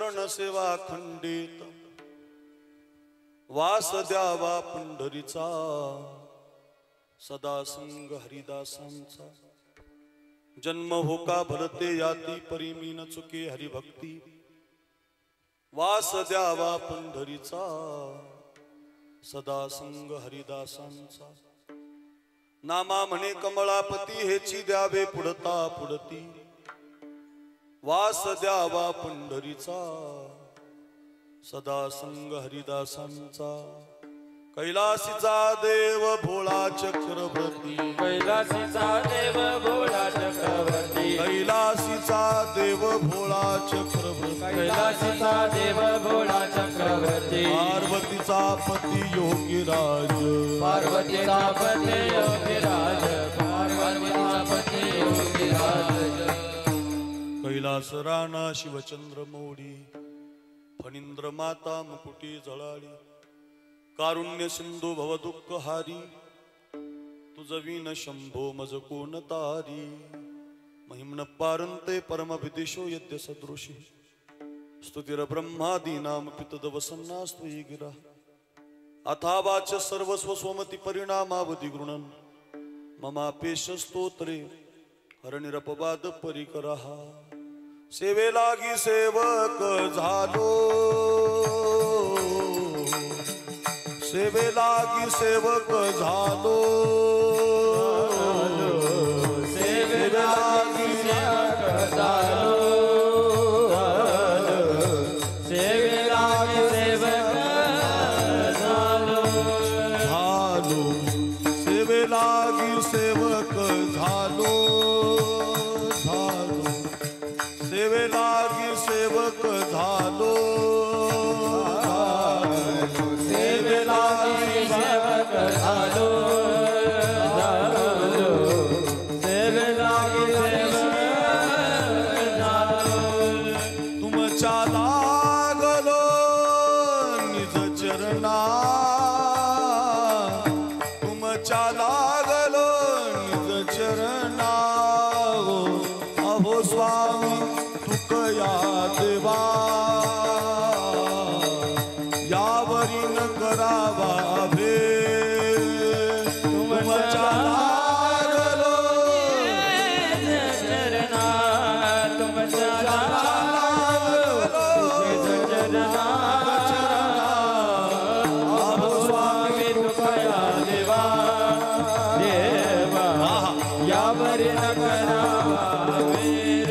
चरण सेवा खंडित वास द्यावा पंढरीचा सदा संग हरिदासांचा जन्म हो का भरते याती परिमी न चुके हरिभक्ती वास द्यावा पंढरीचा सदा संग हरिदासांचा नामा म्हणे कमळापती हेची द्यावे पुढता पुढती वास द्यावा पंढरीचा सदा संग हरिदासांचा कैलासीचा देव भोळा चक्रवर्ती कैलासीचा देव भोळा चक्रवर्ती कैलासीचा देव भोळा चक्रवर्ती कैलासीचा देव भोळा चक्रवर्ती पार्वतीचा पती योगीराज पार्वतीचा पती योगीराज पार्वतीचा पती योगीराज कैलास राणा शिवचंद्र मोडी फणींद्र माता मुकुटी जळाळी कारुण्य सिंधू भव दुःख हारी तुझ विन शंभो मज कोण तारी महिम्न पारंते परम विदिशो यद्य सदृशी स्तुतिर ब्रह्मादीनाम पितद वसन्नास्त्वयि गिरा अथावाच सर्वस्व स्वमति परिणामावधि गृणन् ममापेश स्तोत्रे हरनिरपवाद परिकरः सेवे लागी सेवक झालो सेवे लागी सेवक झालो सेवे लागी सेवक झालो सेवे लागी सेवक झालो झालो सेवे लागी सेवक झालो झालो सेवे लागी सेवक झालो सेवे लागी सेवक झालो सेवे लागी सेवक झालो तुमच्या लागलो निज चरणा तुमच्या लागलो निज चरणा अहो स्वामी तुकया देवा यावरी न करावा भे तुमच्या लागलो चरणा तुमच्या लागलो चरणा अहो स्वामी तुकया देवा देवा यावरी न करावा वीर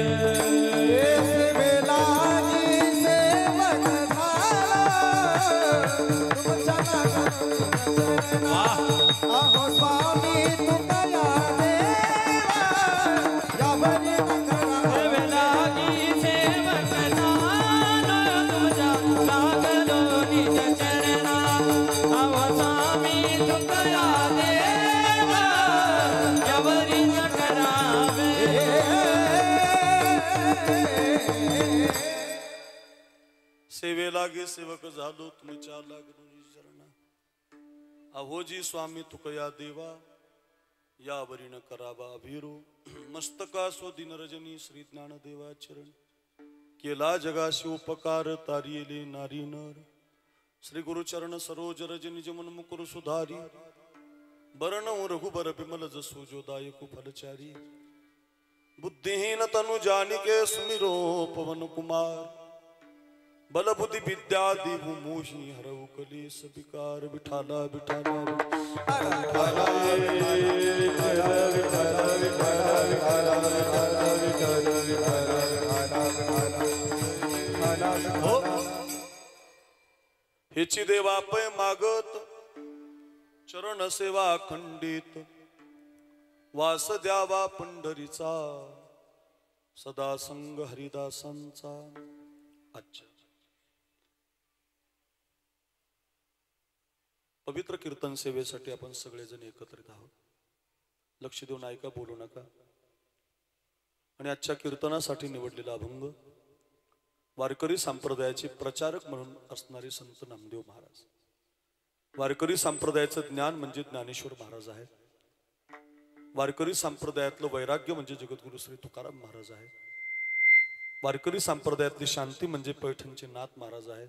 सेवे लागे सेवक झालो तुमच्या लागलो चरणा अहोजी स्वामी तुकया देवा यावरी न करावा अभिरू मस्तका सो दिन रजनी श्री ज्ञान देवा चरण केला जगाशी उपकार तारियले नारी नर श्री गुरुचरण सरोज रजनी जमन मुकुर सुधारी बरण रघुबर बिमल जसो जो दायक फलचारी बुद्धिहीन तनु जानिके सुमिरो पवन कुमार बल बुद्धि विद्या दिवु मोही हरऊ कलेस विकार विठाला विठाला हेची देवा पै मागत चरण सेवा खंडित वास द्यावा पंढरीचा सदा संग हरिदासांचा अच्छा पवित्र कीर्तन सेवेसाठी आपण सगळेजण एकत्रित आहोत लक्ष देऊन ऐका बोलू नका आणि आजच्या कीर्तनासाठी निवडलेला अभंग वारकरी संप्रदायाचे प्रचारक म्हणून असणारे संत नामदेव महाराज वारकरी संप्रदायाचं ज्ञान म्हणजे ज्ञानेश्वर महाराज आहेत वारकरी संप्रदायातलं वैराग्य म्हणजे जगद्गुरु श्री तुकाराम महाराज आहेत वारकरी संप्रदायातली शांती म्हणजे पैठणचे नाथ महाराज आहेत.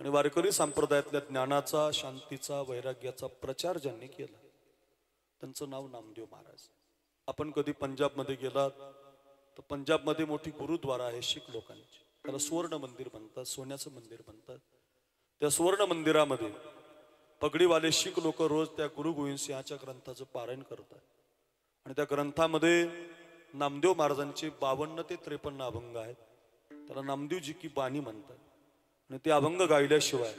आणि वारकरी संप्रदायातल्या ज्ञानाचा, शांतीचा, वैराग्याचा प्रचार ज्यांनी केला त्यांचं नाव नामदेव महाराज. आपण कधी पंजाबमध्ये गेलात तर पंजाबमध्ये मोठी गुरुद्वारा आहे शीख लोकांची, त्याला सुवर्ण मंदिर म्हणतात, सोन्याचं मंदिर म्हणतात. त्या सुवर्ण मंदिरामध्ये पगडीवाले शीख लोक रोज त्या गुरु गोविंद सिंहाच्या ग्रंथाचं पारायण करतात. आणि त्या ग्रंथामध्ये नामदेव महाराजांचे 52 ते 53 अभंग आहेत. त्याला नामदेवजी की बाणी म्हणतात. आणि ते अभंग गायल्याशिवाय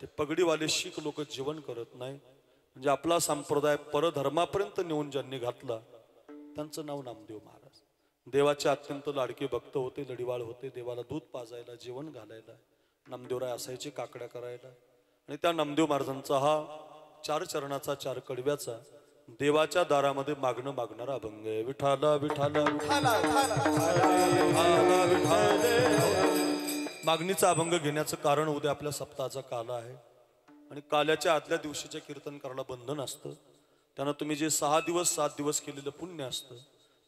ते पगडीवाले शीख लोक जेवण करत नाही. म्हणजे आपला संप्रदाय परधर्मापर्यंत नेऊन ज्यांनी घातला त्यांचं नाव नामदेव महाराज. देवाचे अत्यंत लाडके भक्त होते, लढीवाळ होते. देवाला दूध पाजायला, जेवण घालायला नामदेवराय असायचे, काकड्या करायला. आणि त्या नामदेव महाराजांचा हा 4 चरणाचा 4 कडव्याचा देवाच्या दारामध्ये मागणं मागणारा अभंग आहे. विठाला विठाला मागणीचा अभंग घेण्याचं कारण उद्या आपल्या सप्ताहाचा काला आहे. आणि काल्याच्या आदल्या दिवशीच्या कीर्तन करायला बंधन असतं. त्यानं तुम्ही जे 6 दिवस 7 दिवस केलेलं पुण्य असतं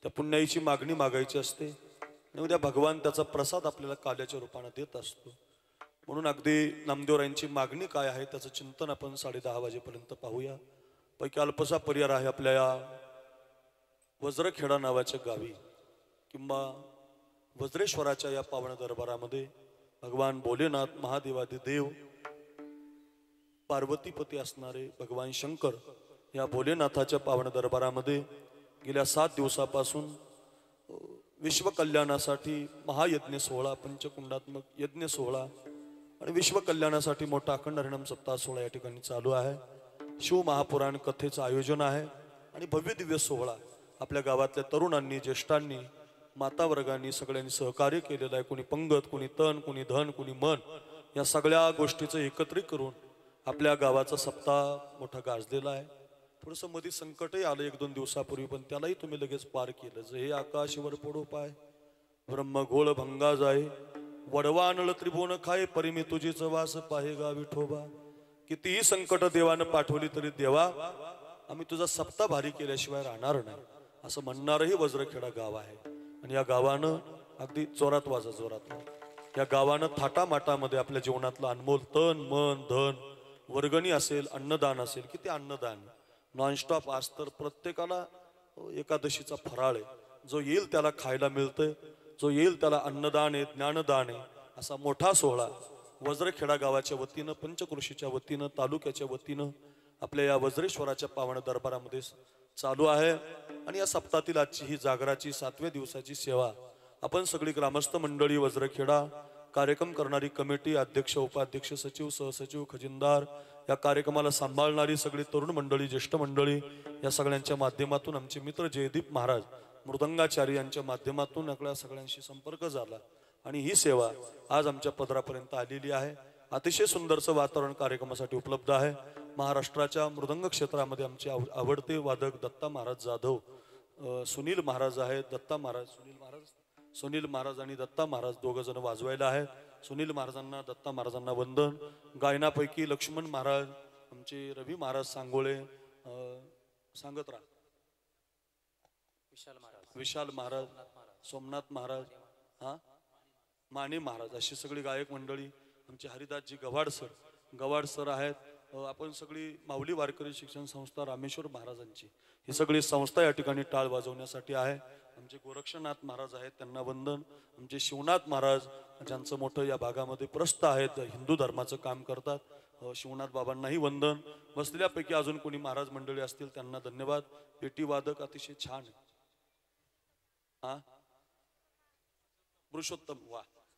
त्या पुण्याची मागणी मागायची असते. आणि उद्या भगवान त्याचा प्रसाद आपल्याला काल्याच्या रूपाने देत असतो. म्हणून अगदी नामदेवरायांची मागणी काय आहे त्याचं चिंतन आपण 10:30 वाजेपर्यंत पाहूया. पैकी अल्पसा परिवार आहे आपल्या या वज्रखेडा नावाच्या गावी किंवा वज्रेश्वराच्या या पावन दरबारामध्ये भगवान भोलेनाथ, महादेवादी देव, पार्वतीपती असणारे भगवान शंकर या भोलेनाथाच्या पावन दरबारामध्ये गेल्या 7 दिवसापासून विश्व कल्याणासाठी महायज्ञ सोहळा, पंचकुंडात्मक यज्ञ सोहळा आणि विश्व कल्याणासाठी मोठा अखंड हरिनाम सप्ताह सोहळा या ठिकाणी चालू आहे. शिव महापुराण कथेचं आयोजन आहे आणि भव्य दिव्य सोहळा आपल्या गावातल्या तरुणांनी, ज्येष्ठांनी, माता वर्गांनी सगळ्यांनी सहकार्य केलेलं आहे. कोणी पंगत, कोणी तन, कोणी धन, कोणी मन या सगळ्या गोष्टीचं एकत्रित करून आपल्या गावाचा सप्ताह मोठा गाजलेला आहे. थोडंसं मध्ये संकटही आलं 1-2 दिवसापूर्वी, पण त्यालाही तुम्ही लगेच पार केलं. हे आकाशवर पडो पाय, ब्रह्म घोळ भंगा जाय, वडवा आणळ त्रिभुवन खाय, परिमी तुझीच वास पाहेगा विठोबा. कितीही संकट देवानं पाठवली तरी देवा आम्ही तुझा सप्ताह भारी केल्याशिवाय राहणार नाही असं म्हणणारही वज्रखेडा गाव आहे. आणि या गावानं अगदी जोरात वाजा, जोरात या गावानं थाटामाटामध्ये आपल्या जीवनातलं अनमोल तन, मन, धन, वर्गणी असेल, अन्नदान असेल, किती अन्नदान नॉनस्टॉप. आज तर प्रत्येकाला एकादशीचा फराळ आहे. जो येईल त्याला खायला मिळतंय, जो येईल त्याला अन्नदान आहे, ज्ञानदान आहे. असा मोठा सोहळा वज्रखेडा गावाच्या वतीनं, पंचकृषीच्या वतीनं, तालुक्याच्या वतीनं आपल्या या वज्रेश्वराच्या पावन दरबारामध्ये चालू आहे. आणि या सप्ताहातील आजची ही जागराची 7व्या दिवसाची सेवा आपण सगळी ग्रामस्थ मंडळी, वज्रखेडा, कार्यक्रम करणारी कमिटी, अध्यक्ष, उपाध्यक्ष, सचिव, सहसचिव, खजिनदार, या कार्यक्रमाला सांभाळणारी सगळी तरुण मंडळी, ज्येष्ठ मंडळी या सगळ्यांच्या माध्यमातून आमचे मित्र जयदीप महाराज मृदंगाचार्य यांच्या माध्यमातून आपल्या सगळ्यांशी संपर्क झाला आणि ही सेवा आज आमच्या पदरापर्यंत आलेली आहे. अतिशय सुंदरचं वातावरण कार्यक्रमासाठी उपलब्ध आहे. महाराष्ट्राच्या मृदंग क्षेत्रामध्ये आमचे आवडते वादक दत्ता महाराज जाधव, सुनील महाराज आहेत. सुनील महाराज आणि दत्ता महाराज दोघं जण वाजवायला आहेत. सुनील महाराजांना, दत्ता महाराजांना वंदन. गायनापैकी लक्ष्मण महाराज, आमचे रवी महाराज सांगोळे, सांगत राहा, विशाल महाराज, सोमनाथ महाराज, माने महाराज, अशी सगळी गायक मंडळी. आमचे हरिदासजी गवाड सर आहेत. आपण सगळी माऊली वारकरी शिक्षण संस्था रामेश्वर महाराजांची ही सगळी संस्था या ठिकाणी टाळ वाजवण्यासाठी आहे. आमचे गोरक्षनाथ महाराज आहेत, त्यांना वंदन. आमचे शिवनाथ महाराज, ज्यांचं मोठं या भागामध्ये प्रस्थ आहेत, हिंदू धर्माचं काम करतात, शिवनाथ बाबांनाही वंदन. बसलेल्यापैकी अजून कोणी महाराज मंडळी असतील त्यांना धन्यवाद. पेटी वादक अतिशय छान आहे.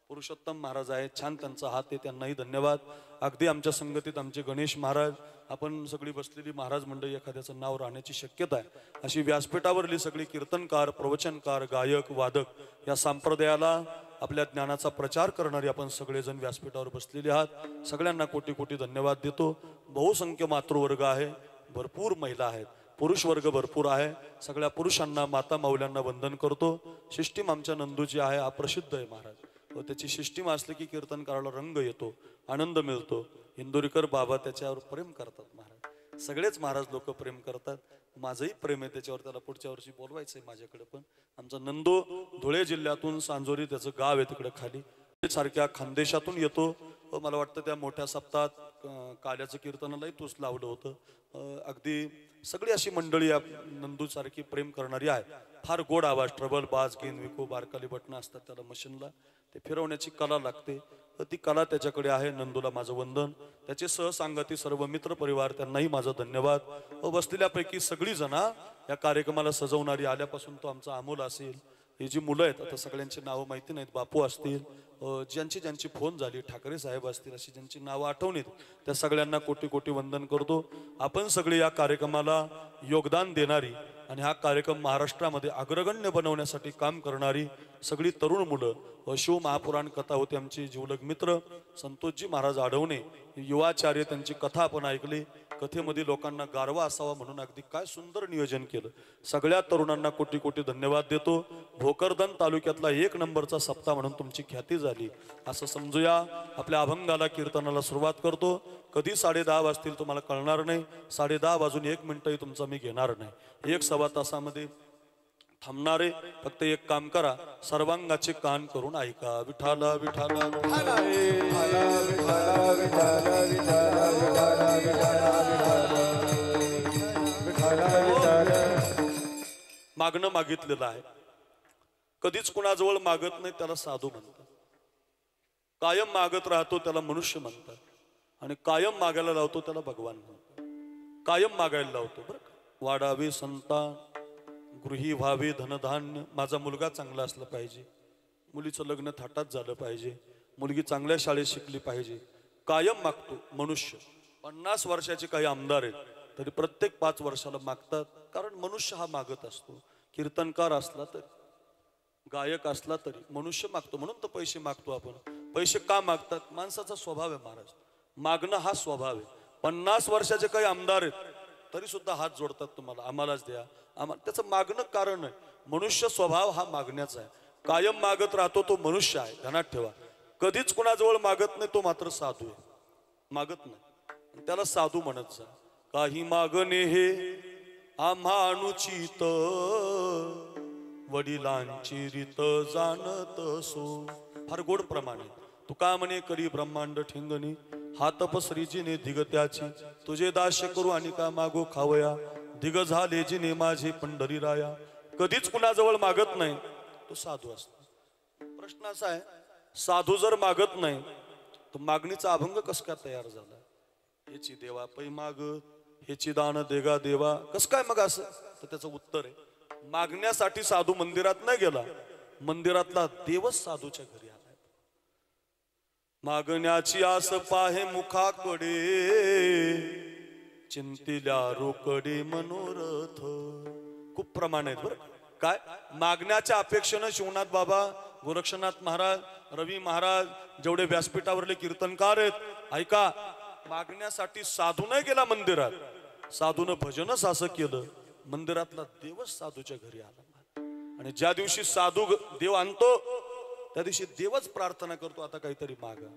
पुरुषोत्तम महाराज आहेत, छान त्यांचा हात आहे, त्यांनाही धन्यवाद. अगदी आमच्या संगतीत आमचे गणेश महाराज. आपण सगळी बसलेली महाराज मंडळी एखाद्याचं नाव राहण्याची शक्यता आहे अशी व्यासपीठावरली सगळी कीर्तनकार, प्रवचनकार, गायक, वादक या संप्रदायाला आपल्या ज्ञानाचा प्रचार करणारे आपण सगळेजण व्यासपीठावर बसलेले आहात. सगळ्यांना कोटी कोटी धन्यवाद देतो. बहुसंख्य मातृवर्ग आहे, भरपूर महिला आहेत, पुरुष वर्ग भरपूर आहे. सगळ्या पुरुषांना, माता माऊल्यांना वंदन करतो. सिस्टीम आमच्या नंदूची आहे, हा प्रसिद्ध आहे महाराज. व त्याची सिस्टीम असली की कीर्तन करायला रंग येतो, आनंद मिळतो. इंदोरीकर बाबा त्याच्यावर प्रेम करतात महाराज. सगळेच महाराज लोक प्रेम करतात. माझंही प्रेम आहे त्याच्यावर, त्याला पुढच्या वर्षी बोलवायचंय माझ्याकडे. पण आमचा नंदू धुळे जिल्ह्यातून सांजोरी त्याचं गाव आहे तिकडे खाली, सारख्या खानदेशातून येतो. मला वाटतं त्या मोठ्या सप्ताहात काल्याचं कीर्तनालाही तूच लावलं होतं. अगदी सगळी अशी मंडळी नंदू सारखी प्रेम करणारी आहे. फार गोड आवाज, ट्रबल, बाज, गेन, विको, बारकाली बटणं असतात त्याला मशीनला, ते फिरवण्याची कला लागते. ती कला त्याच्याकडे आहे. नंदूला माझं वंदन. त्याचे सहसांगती सर्व मित्र परिवार त्यांनाही माझा धन्यवाद. बसलेल्यापैकी सगळी जण या कार्यक्रमाला सजवणारी, आल्यापासून तो आमचा अमोल असेल, ही जी मुलं आहेत आता सगळ्यांची नावं माहिती नाहीत, बापू असतील, ज्यांची फोन झाली, ठाकरे साहेब असतील, अशी ज्यांची नावं आठवणीत, त्या सगळ्यांना कोटी कोटी वंदन करतो. आपण सगळे या कार्यक्रमाला योगदान देणारी आणि हा कार्यक्रम महाराष्ट्रामध्ये अग्रगण्य बनवण्यासाठी काम करणारी सगळी तरुण मुलं. शिव महापुराण कथा होती, आमची जीवलग मित्र संतोषजी महाराज आढवणे युवाचार्य, त्यांची कथा आपण ऐकली. कथेमध्ये लोकांना गारवा असावा म्हणून अगदी काय सुंदर नियोजन केलं. सगळ्या तरुणांना कोटी कोटी धन्यवाद देतो. भोकरदन तालुक्यातला 1 नंबरचा सप्ताह म्हणून तुमची ख्याती झाली असं समजूया. आपल्या अभंगाला, कीर्तनाला सुरुवात करतो. कधी 10:30 वाजतील तुम्हाला कळणार नाही. 10:30 वाजून 1 मिनिटही तुमचा मी घेणार नाही. 1-1.25 तासामध्ये थांबणारे. फक्त एक काम करा, सर्वांगाचे कान करून ऐका. विठाला विठाला विठाला मागणं मागितलेलं आहे. कधीच कुणाजवळ मागत नाही त्याला साधू म्हणतात. कायम मागत राहतो त्याला मनुष्य म्हणतात. आणि कायम मागायला लावतो त्याला भगवान म्हणतात. कायम मागायला लावतो बरं का. वाढावे संतान, गृही व्हावे धनधान्य, माझा मुलगा चांगला असला पाहिजे, मुलीचं लग्न थाटात झालं पाहिजे, मुलगी चांगल्या शाळेत शिकली पाहिजे. कायम मागतो मनुष्य. 50 वर्षाचे काही आमदार आहेत तरी प्रत्येक 5 वर्षाला मागतात. कारण मनुष्य हा मागत असतो. कीर्तनकार असला तरी, गायक असला तरी मनुष्य मागतो. म्हणून तर पैसे मागतो आपण. पैसे का मागतात? माणसाचा स्वभाव आहे महाराज, मागणं हा स्वभाव आहे. 50 वर्षाचे काही आमदार आहेत तरी सुद्धा हात जोडतात, तुम्हाला आम्हालाच द्या आम्हाला. त्याचं मागणं कारण आहे. मनुष्य स्वभाव हा मागण्याचा आहे. कायम मागत राहतो तो मनुष्य आहे, ध्यानात ठेवा. कधीच कुणाजवळ मागत नाही तो मात्र साधू आहे. मागत नाही त्याला साधू म्हणत जा. काही मागणे हे आम्हा अनुचित, वडिलांची रीत जाणत सो. फार गोड प्रमाणे तुका म्हणे करी ब्रह्मांड ठिंगणी, हात पसरी जिने दिगत्याची, तुझे दास्य करू आणि का मागो खावया, दिग झाले जिने माझे पंढरी राया. कधीच कुणाजवळ मागत नाही तो साधू असतो. प्रश्न असा आहे, साधू जर मागत नाही तर मागणीचा अभंग कस काय तयार झाला? ह्याची देवा पै मागत, ह्याची दान देगा देवा, कस काय मग असं? तर त्याचं उत्तर आहे, मागण्यासाठी साधू मंदिरात नाही गेला, मंदिरातला देवच साधूच्या घरी आला. मागण्याची आस पाहे मुखाकडे, चिंतिल्या रोकडे मनोरथ. खूप प्रमाण आहेत बरं काय. मागण्याच्या अपेक्षेनं शिवनाथ बाबा, गोरक्षनाथ महाराज, रवी महाराज, जेवढे व्यासपीठावरले कीर्तनकार आहेत, ऐका, मागण्यासाठी साधू नाही गेला मंदिरात, साधूनं भजनच असं केलं, मंदिरातला देवच साधूच्या घरी आला. आणि ज्या दिवशी साधू देव आणतो त्या दिवशी देवच प्रार्थना करतो, आता काहीतरी मागा.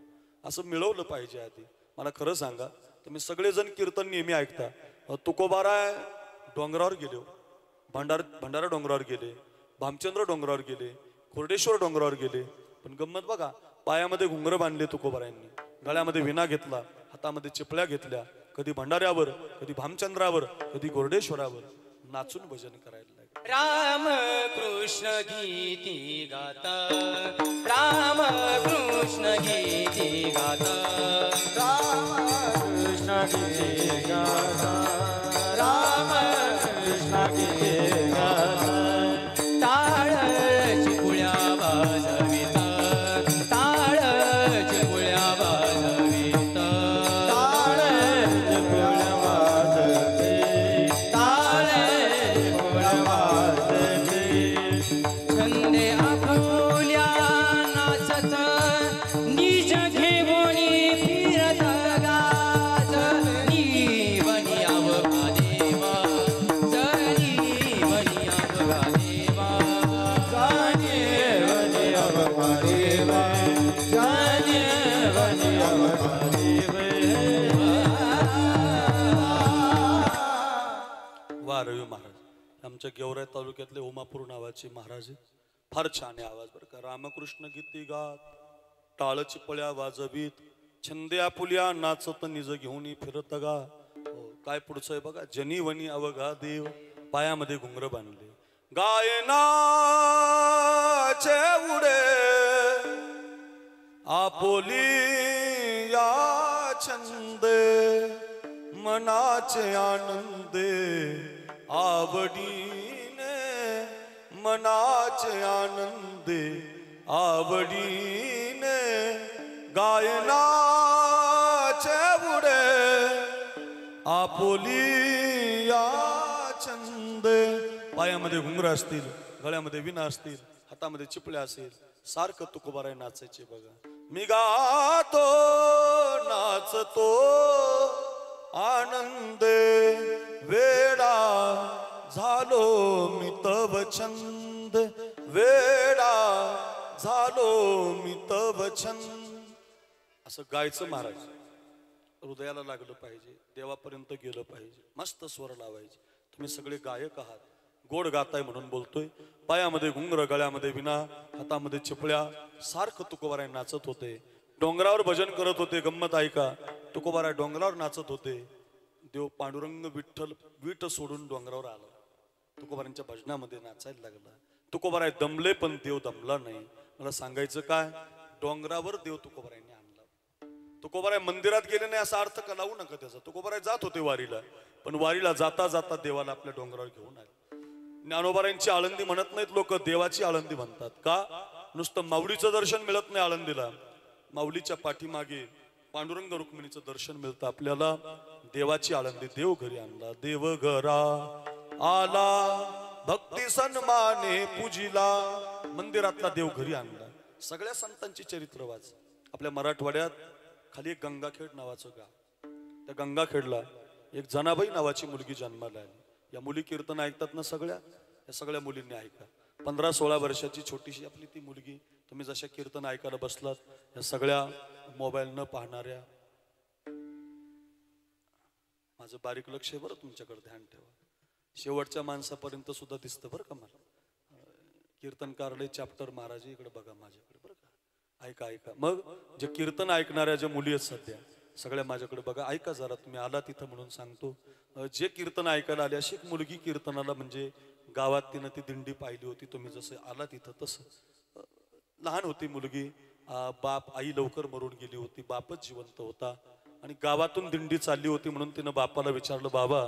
असं मिळवलं पाहिजे आधी. मला खरं सांगा, तुम्ही सगळेजण कीर्तन नेहमी ऐकता. तुकोबाराय डोंगरावर गेले, भंडारा डोंगरावर गेले, भामचंद्र डोंगरावर गेले, कोरडेश्वर डोंगरावर गेले. पण गंमत बघा, पायामध्ये घुंगर बांधले तुकोबारायांनी, गळ्यामध्ये विणा घेतला, हातामध्ये चिपळ्या घेतल्या. कधी भंडाऱ्यावर, कधी भामचंद्रावर, कधी कोरडेश्वरावर नाचून भजन करायला लागले. राम कृष्ण गीती गाता, राम कृष्ण गीती गाता, राम कृष्ण गीती गाता, राम कृष्ण गीती गाता. टाळ चिपुळ्या वाजविता, टाळ चिपुळ्या वाजविता, टाळ चिपुळ्या वाजविता, टाळ चिपुळ्या वाजविता. छंदे आपुल्या नाचत, निज घेऊनी फिरत गात, निवनी आमच्या गेवराई तालुक्यातले उमापूर नावाचे महाराज आहेत. फार छान आहे आवाज बरं का. रामकृष्ण गीती गात, टाळ चिपळ्या वाजवीत, छंदे आपुल्या नाचत निज घेऊन फिरत गा. हो, काय पुढचं आहे बघा. जनी वनी अवघा देव, पायामध्ये घुंगर बांधले, गायनाचे उडे आपोली या छंदे, मनाचे आनंदे आवडीने, मनाचे आनंदे आवडीने, गायनाचे उडे आपोली या छंदे. पायामध्ये घुंगरं असतील, गळ्यामध्ये विणा असतील, हातामध्ये चिपळ्या असेल, सारखं तुकोबाराय नाचायचे बघा. मी गातो नाचतो आनंदे, वेडा झालो मी तव छंद, वेडा झालो मी तव छंद. असं गायचं महाराज. हृदयाला लागलं पाहिजे, देवापर्यंत गेलं पाहिजे, मस्त स्वर लावायचे. तुम्ही सगळे गायक आहात, गोड गाताय म्हणून बोलतोय. पायामध्ये घुंगर, गळ्यामध्ये विणा, हातामध्ये चिपळ्या, सारखं तुकोबाराय नाचत होते. डोंगरावर भजन करत होते. गंमत ऐका, तुकोबाराय डोंगरावर नाचत होते. देव पांडुरंग विठ्ठल वीट सोडून डोंगरावर आला, तुकोबारांच्या भजनामध्ये नाचायला लागला. तुकोबाराय दमले पण देव दमला नाही. मला सांगायचं काय, डोंगरावर देव तुकोबारायांनी आणला. तुकोबाराय मंदिरात गेले नाही असा अर्थ का लावू नका त्याचा. तुकोबाराय जात होते वारीला, पण वारीला जाता जाता देवाला आपल्या डोंगरावर घेऊन आले. ज्ञानोबारांची आळंदी म्हणत नाहीत लोक, देवाची आळंदी म्हणतात. का? नुसतं माऊलीचं दर्शन मिळत नाही आळंदीला, माऊलीच्या पाठीमागे पांडुरंग रुक्मिणीचं दर्शन मिळतं आपल्याला. देवाची आळंदी, देव घरी आणला. देव घरा आला भक्ती सन्माने पूजिला, मंदिरातला देव घरी आणला. सगळ्या संतांची चरित्र वाच. आपल्या मराठवाड्यात खाली एक गंगाखेड नावाचं गाव, त्या गंगाखेडला एक जनाबाई नावाची मुलगी जन्माला आली. या मुली कीर्तन ऐकतात ना सगळ्या, या सगळ्या मुलींनी ऐका. 15-16 वर्षाची छोटीशी आपली ती मुलगी. तुम्ही जशा कीर्तन ऐकायला बसलात, या सगळ्या मोबाईल न पाहणाऱ्या, माझं बारीक लक्ष आहे बरं, तुमच्याकडे ध्यान ठेवा. शेवटच्या माणसापर्यंत सुद्धा दिसतं बरं का मला. कीर्तनकारले चॅप्टर महाराज इकडे बघा माझ्याकडे बरं का. ऐका ऐका. मग जे कीर्तन ऐकणाऱ्या ज्या मुली आहेत सध्या, सगळ्या माझ्याकडे बघा. ऐका जरा, तुम्ही आला तिथं म्हणून सांगतो. जे कीर्तन ऐकायला आले, अशी एक मुलगी कीर्तनाला, म्हणजे गावात तिनं ती दिंडी पाहिली होती. तुम्ही जसं आला तिथं तसं लहान होती मुलगी. बाप आई लवकर मरून गेली होती, बापच जिवंत होता. आणि गावातून दिंडी चालली होती म्हणून तिनं बापाला विचारलं, बाबा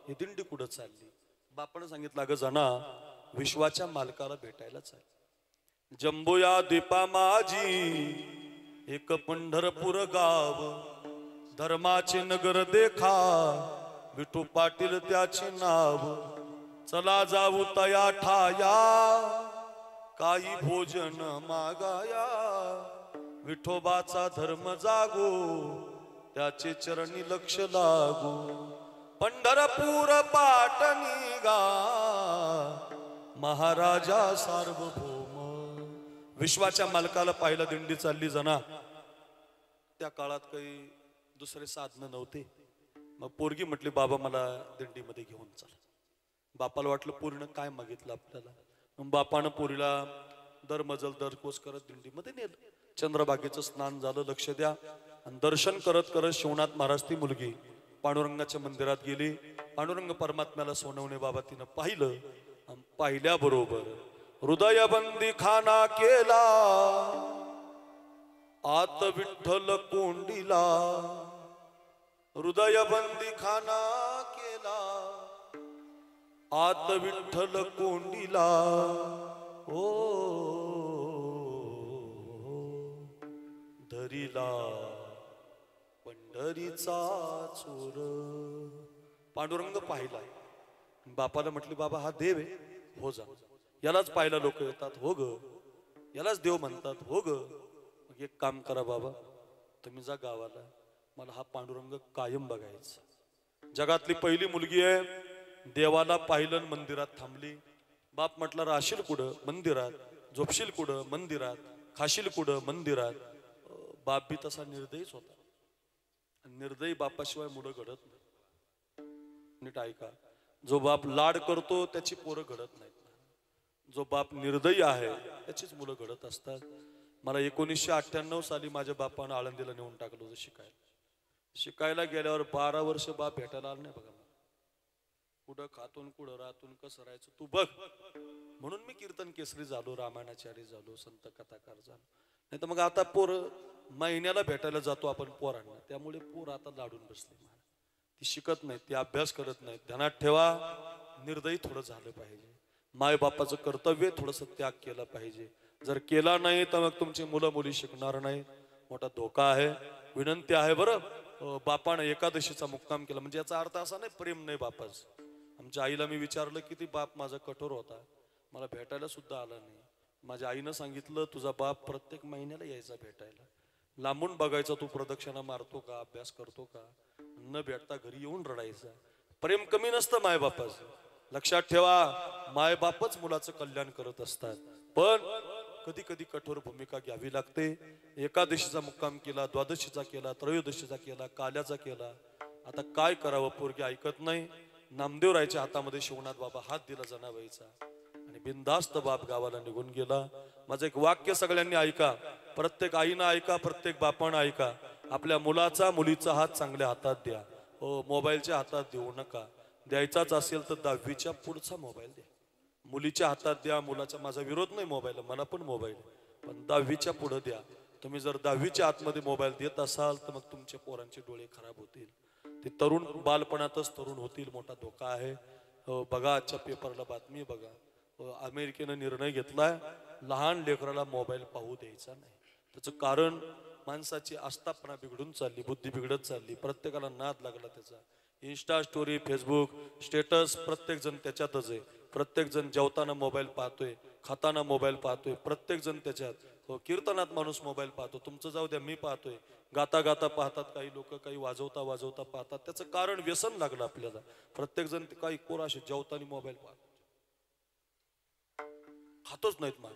ही दिंडी कुठं चालली? बापानं सांगितलं, अगं जना, विश्वाच्या मालकाला भेटायला चालली. जंबोया दीपा माझी एक पंढरपूर गाव, धर्माचे नगर देखा, विठू पाटील त्याचे नाव. चला जाऊ तया ठाया, काही भोजन मागाया, विठोबाचा धर्म जागो, त्याचे चरणी लक्ष लागो. पंढरपूर पाटणी गा, महाराजा सार्वभौम. विश्वाच्या मालकाला पाहिला दिंडी चालली जना. त्या काळात काही दुसरे साधन नव्हते. मग पोरगी म्हटली, बाबा मला दिंडीमध्ये घेऊन चला. बापाला वाटलं पूर्ण काय मागितलं आपल्याला. मग बापानं पोरीला दर मजल दर कोस करत दिंडीमध्ये नेलं. चंद्रभागेचं स्नान झालं, लक्ष द्या. आणि दर्शन करत करत शिवनाथ महाराज ती मुलगी पांडुरंगाच्या मंदिरात गेली. पांडुरंग परमात्म्याला सोनवणे बाबा तिनं पाहिलं. पाहिल्याबरोबर हृदयबंदी खाना केला, आत विठ्ठल कोंडीला. हृदयबंदी खाना केला, आत विठ्ठल कोंडीला. ओ धरीला पंढरीचा चोर. पांडुरंग पाहिला. बापाला म्हटली, बाबा हा देव आहे? हो जा. यालाच पाहायला लोक येतात? हो ग. यालाच देव म्हणतात? हो ग. मग एक काम करा बाबा, तुम्ही जा गावाला, मला हा पांडुरंग कायम बघायचा. जगातली पहिली मुलगी आहे, देवाला पाहिलं, मंदिरात थांबली. बाप म्हटलं, राशील कुठं? मंदिरात. झोपशील कुठं? मंदिरात. खाशील कुठं? मंदिरात. बाप बी तसा निर्दयीच होता. निर्दयी बापाशिवाय मुलं घडत नाही. नीट ऐका. जो बाप लाड करतो त्याची पोरं घडत नाहीत. जो बाप निर्दयी आहे त्याचीच मुलं घडत असतात. मला 1998 साली माझ्या बापानं आळंदीला नेऊन टाकलं होतं शिकायला गेल्यावर 12 वर्ष बाप भेटायला आला नाही बघा. कुठं खातून कुठं राहतून कसं राहायचं तू बघ म्हणून मी कीर्तन केसरी झालो, रामायणाचार्य झालो, संत कथाकार झालो. नाही तर मग आता पोर महिन्याला भेटायला जातो आपण पोरांना. त्यामुळे पोर आता लाडून बसले. ती शिकत नाही, ती अभ्यास करत नाही. ध्यानात ठेवा, निर्दयी थोडं झालं पाहिजे. माय बापाचं कर्तव्य थोडंसं त्याग केला पाहिजे. जर केला नाही तर मग तुमची मुलं मुली शिकणार नाही. मोठा धोका आहे. विनंती आहे बरं, बापानं एकादशीचा मुक्काम केला म्हणजे याचा अर्थ असा नाही प्रेम नाही बापाचं. आमच्या आईला मी विचारलं किती बाप माझा कठोर होता, मला भेटायला सुद्धा आला नाही. माझ्या आईनं सांगितलं तुझा बाप प्रत्येक महिन्याला यायचा भेटायला. लांबून बघायचा तू प्रदक्षिणा मारतो का, अभ्यास करतो का, न भेटता घरी येऊन रडायचा. प्रेम कमी नसतं मायबापाचं. लक्षात ठेवा, मायबापच मुलाचं कल्याण करत असतात. पण कधी कधी कठोर भूमिका घ्यावी लागते. एकादशीचा मुक्काम केला, द्वादशीचा केला, त्रयोदशीचा केला, काल्याचा केला. आता काय करावं, पोरगी ऐकत नाही. नामदेवरायच्या हातामध्ये शिवनाथ बाबा हात दिला जनाबाईचा आणि बिनधास्त बाप गावाला निघून गेला. माझं एक वाक्य सगळ्यांनी ऐका, प्रत्येक आईनं ऐका, प्रत्येक बापानं ऐका. आपल्या मुलाचा मुलीचा हात चांगल्या हातात द्या. हो, मोबाईलच्या हातात देऊ नका. द्यायचाच असेल तर 10वीच्या पुढचा मोबाईल द्या. मुलीच्या हातात द्या, मुलाचा माझा विरोध नाही मोबाईल, मला पण मोबाईल, पण 10वीच्या पुढे द्या. तुम्ही जर 10वीच्या आतमध्ये मोबाईल देत असाल तर मग तुमच्या पोरांचे डोळे खराब होतील. ते तरुण बालपणातच तरुण होतील. मोठा धोका आहे. बघा आजच्या पेपरला बातमी बघा, अमेरिकेनं निर्णय घेतलाय लहान लेकराला मोबाईल पाहू द्यायचा नाही. त्याचं कारण माणसाची आस्थापना बिघडून चालली, बुद्धी बिघडत चालली. प्रत्येकाला नाद लागला त्याचा. इंस्टा स्टोरी, फेसबुक स्टेटस, प्रत्येक जण त्याच्यातच आहे. प्रत्येक जण जेवताना मोबाईल पाहतोय, खाताना मोबाईल पाहतोय, प्रत्येक जण त्याच्यात. हो, कीर्तनात माणूस मोबाईल पाहतो, तुमचं जाऊ द्या, मी पाहतोय. गाता गाता पाहतात काही लोक, काही वाजवता वाजवता पाहतात. त्याचं कारण व्यसन लागलं आपल्याला. प्रत्येक जण काही पोरं असे जेवताना मोबाईल पाहतात, खातोच नाहीत. मार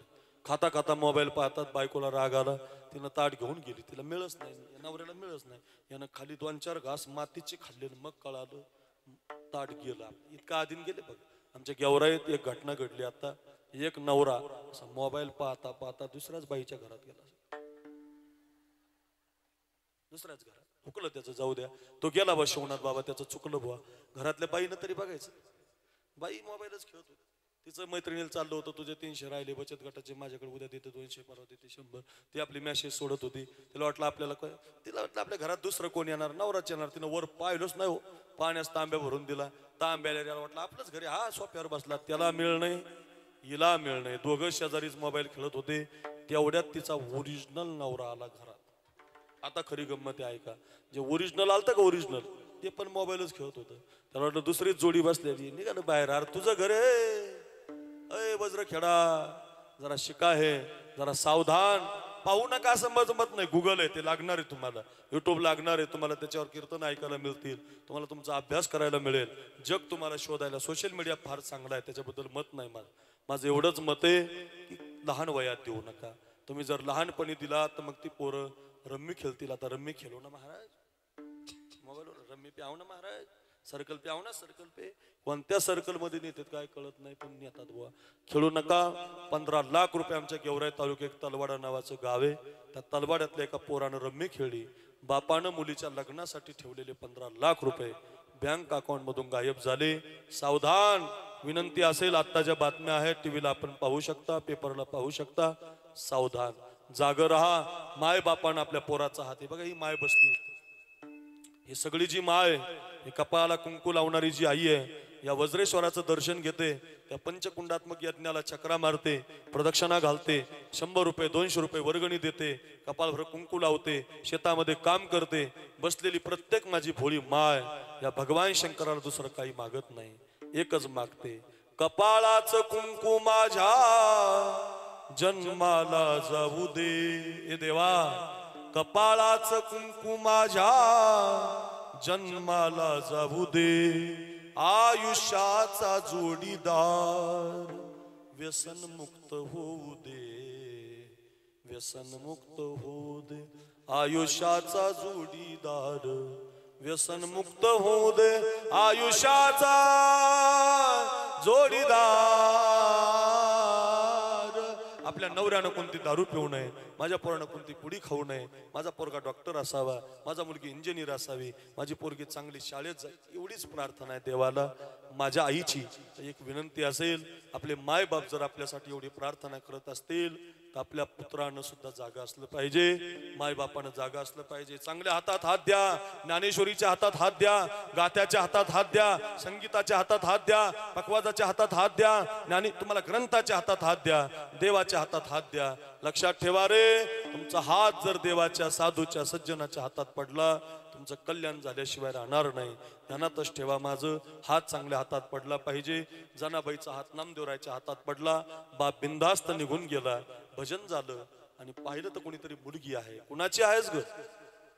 खाता खाता मोबाईल पाहतात. बायकोला राग आला, तिनं ताट घेऊन गेली, तिला मिळच नाही, नवऱ्याला मिळच नाही. यानं खाली 2-4 घास मातीचे खाल्ले, मग कळालं ताट गेला. इतका आधीन गेले बघ. आमच्या गेवराईत एक घटना घडली आता. एक नवरा असा मोबाईल पाहता पाहता दुसऱ्याच बाईच्या घरात गेला. दुसऱ्याच घरात हुकलं त्याचं, जाऊ द्या, तो गेला बा शिवनाथ बाबा, त्याचं चुकलं बुवा. घरातल्या बाईनं तरी बघायचं. बाई मोबाईलच खेळत होती. तिचं मैत्रिणीला चाललं होतं, तुझे 300 राहिले बचत गटाचे, माझ्याकडे उद्या देते 200, परवा देते 100. ती आपली मॅसेज सोडत होती. तिला वाटलं आपल्याला काय, तिला वाटलं आपल्या घरात दुसरं कोण येणार, नवराच येणार. तिनं वर पाहिलंच नाही हो. पाण्यास तांब्या भरून दिला. तांब्याला याला वाटलं आपलंच घरी, हा सोफ्यावर बसला. त्याला मिळ नाही, हिला मिळ नाही. दोघं शेजारीच मोबाईल खेळत होते. तेवढ्यात तिचा ओरिजिनल नवरा आला घरात. आता खरी गंमत आहे का, जे ओरिजिनल आलतं का ओरिजिनल, ते पण मोबाईलच खेळत होतं. त्याला वाटलं दुसरीच जोडी बसलेली. निघालं बाहेर, अरे तुझं घर आहे, अय वज्रखेडा, जरा शिका आहे, जरा सावधान. पाहू नका असं मत नाही. गुगल आहे, ते लागणार आहे तुम्हाला. युट्यूब लागणार आहे तुम्हाला. त्याच्यावर कीर्तन ऐकायला मिळतील, तुम्हाला तुमचा अभ्यास करायला मिळेल. जग तुम्हाला शोधायला. सोशल मीडिया फार चांगला आहे, त्याच्याबद्दल मत नाही माझं एवढंच मत आहे की लहान वयात देऊ नका. तुम्ही जर लहानपणी दिला तर मग ती पोरं रम्मी खेळतील. आता रम्मी खेळू ना महाराज, मोबाईलवर रम्मी प्याव ना महाराज, सर्कल प्याव ना, सर्कल पे. कोणत्या सर्कल मध्ये नेतात काय कळत नाही, पण नेतात बुवा. खेळू नका. 15 लाख रुपये आमच्या गेवराई तालुक्यात तलवाडा नावाचं गाव आहे, त्या तलवाड्यातल्या एका पोरानं रम्मी खेळली. बापानं मुलीच्या लग्नासाठी ठेवलेले 15 लाख रुपये बँक अकाउंट मधून गायब झाले. सावधान. विनंती असेल, आत्ताच्या बातम्या आहेत, टीव्हीला आपण पाहू शकता, पेपरला पाहू शकता. सावधान, जागर राहा. माय बापानं आपल्या पोराचा हात आहे बघा, ही माय बसली. ही सगळी जी माय, ही कपाळाला कुंकू लावणारी जी आई आहे, या वज्रेश्वराचं दर्शन घेते, त्या पंचकुंडात्मक यज्ञाला चक्रा मारते, प्रदक्षिणा घालते, 100 रुपये 200 रुपये वर्गणी देते, कपाळभर कुंकू लावते, शेतामध्ये काम करते. बसलेली प्रत्येक माझी भोळी माय या भगवान शंकराला दुसरं काही मागत नाही, एकच मागते, कपाळाचं कुंकू माझ्या जन्माला जाऊ दे. हे देवा, कपाळाचं कुंकू माझ्या जन्माला जाऊ दे. आयुष्याचा जोडीदार व्यसन मुक्त होऊ दे, व्यसन मुक्त होऊ दे. आयुष्याचा जोडीदार व्यसन मुक्त होऊ दे आयुष्याचा जोडीदार. आपल्या नवऱ्यानं कोणती दारू पिऊ नये, माझ्या पोरानं कोणती पुडी खाऊ नये, माझा पोरगा डॉक्टर असावा, माझा मुलगी इंजिनियर असावी, माझी पोरगी चांगली शाळेत जाईल, एवढीच प्रार्थना आहे देवाला. माझ्या आईची एक विनंती असेल, आपले माय बाप जर आपल्यासाठी एवढी प्रार्थना करत असतील तर आपल्या पुत्रानं सुद्धा जागा असलं पाहिजे, माय बापानं जागा असलं पाहिजे. चांगल्या हातात हात द्या, ज्ञानेश्वरीच्या हातात हात द्या, गात्याच्या हातात हात द्या, संगीताच्या हातात हात द्या, पकवाजाच्या हातात हात द्या, तुम्हाला ग्रंथाच्या हातात हात द्या, देवाच्या हातात हात द्या. लक्षात ठेवा रे, तुमचा हात जर देवाच्या साधूच्या सज्जनाच्या हातात पडला तुमचं कल्याण झाल्याशिवाय राहणार नाही. ध्यानातच ठेवा, माझं हात चांगल्या हातात पडला पाहिजे. जनाबाईचा हात नामदेवरायच्या हातात पडला, बाप बिंदास्त निघून गेला, भजन झालं आणि पाहिलं तर कोणीतरी मुलगी आहे. कुणाची आहेस ग?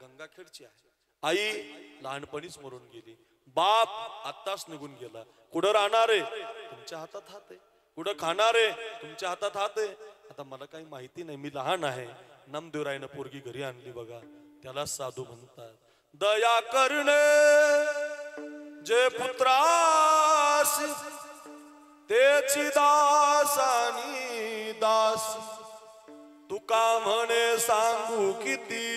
गंगाखेडची आहे. आई लहानपणीच मरून गेली, बाप आत्ताच निघून गेला. कुठं राहणार आहे? तुमच्या हातात हात आहे. कुठं खाणार आहे? तुमच्या हातात हात आहे. आता मला काही माहिती नाही, मी लहान आहे. नामदेवरायनं पोरगी घरी आणली बघा, त्याला साधू म्हणतात. दया करणे जे पुत्रास तेची दासानी दास, तुका म्हणे सांगू किती,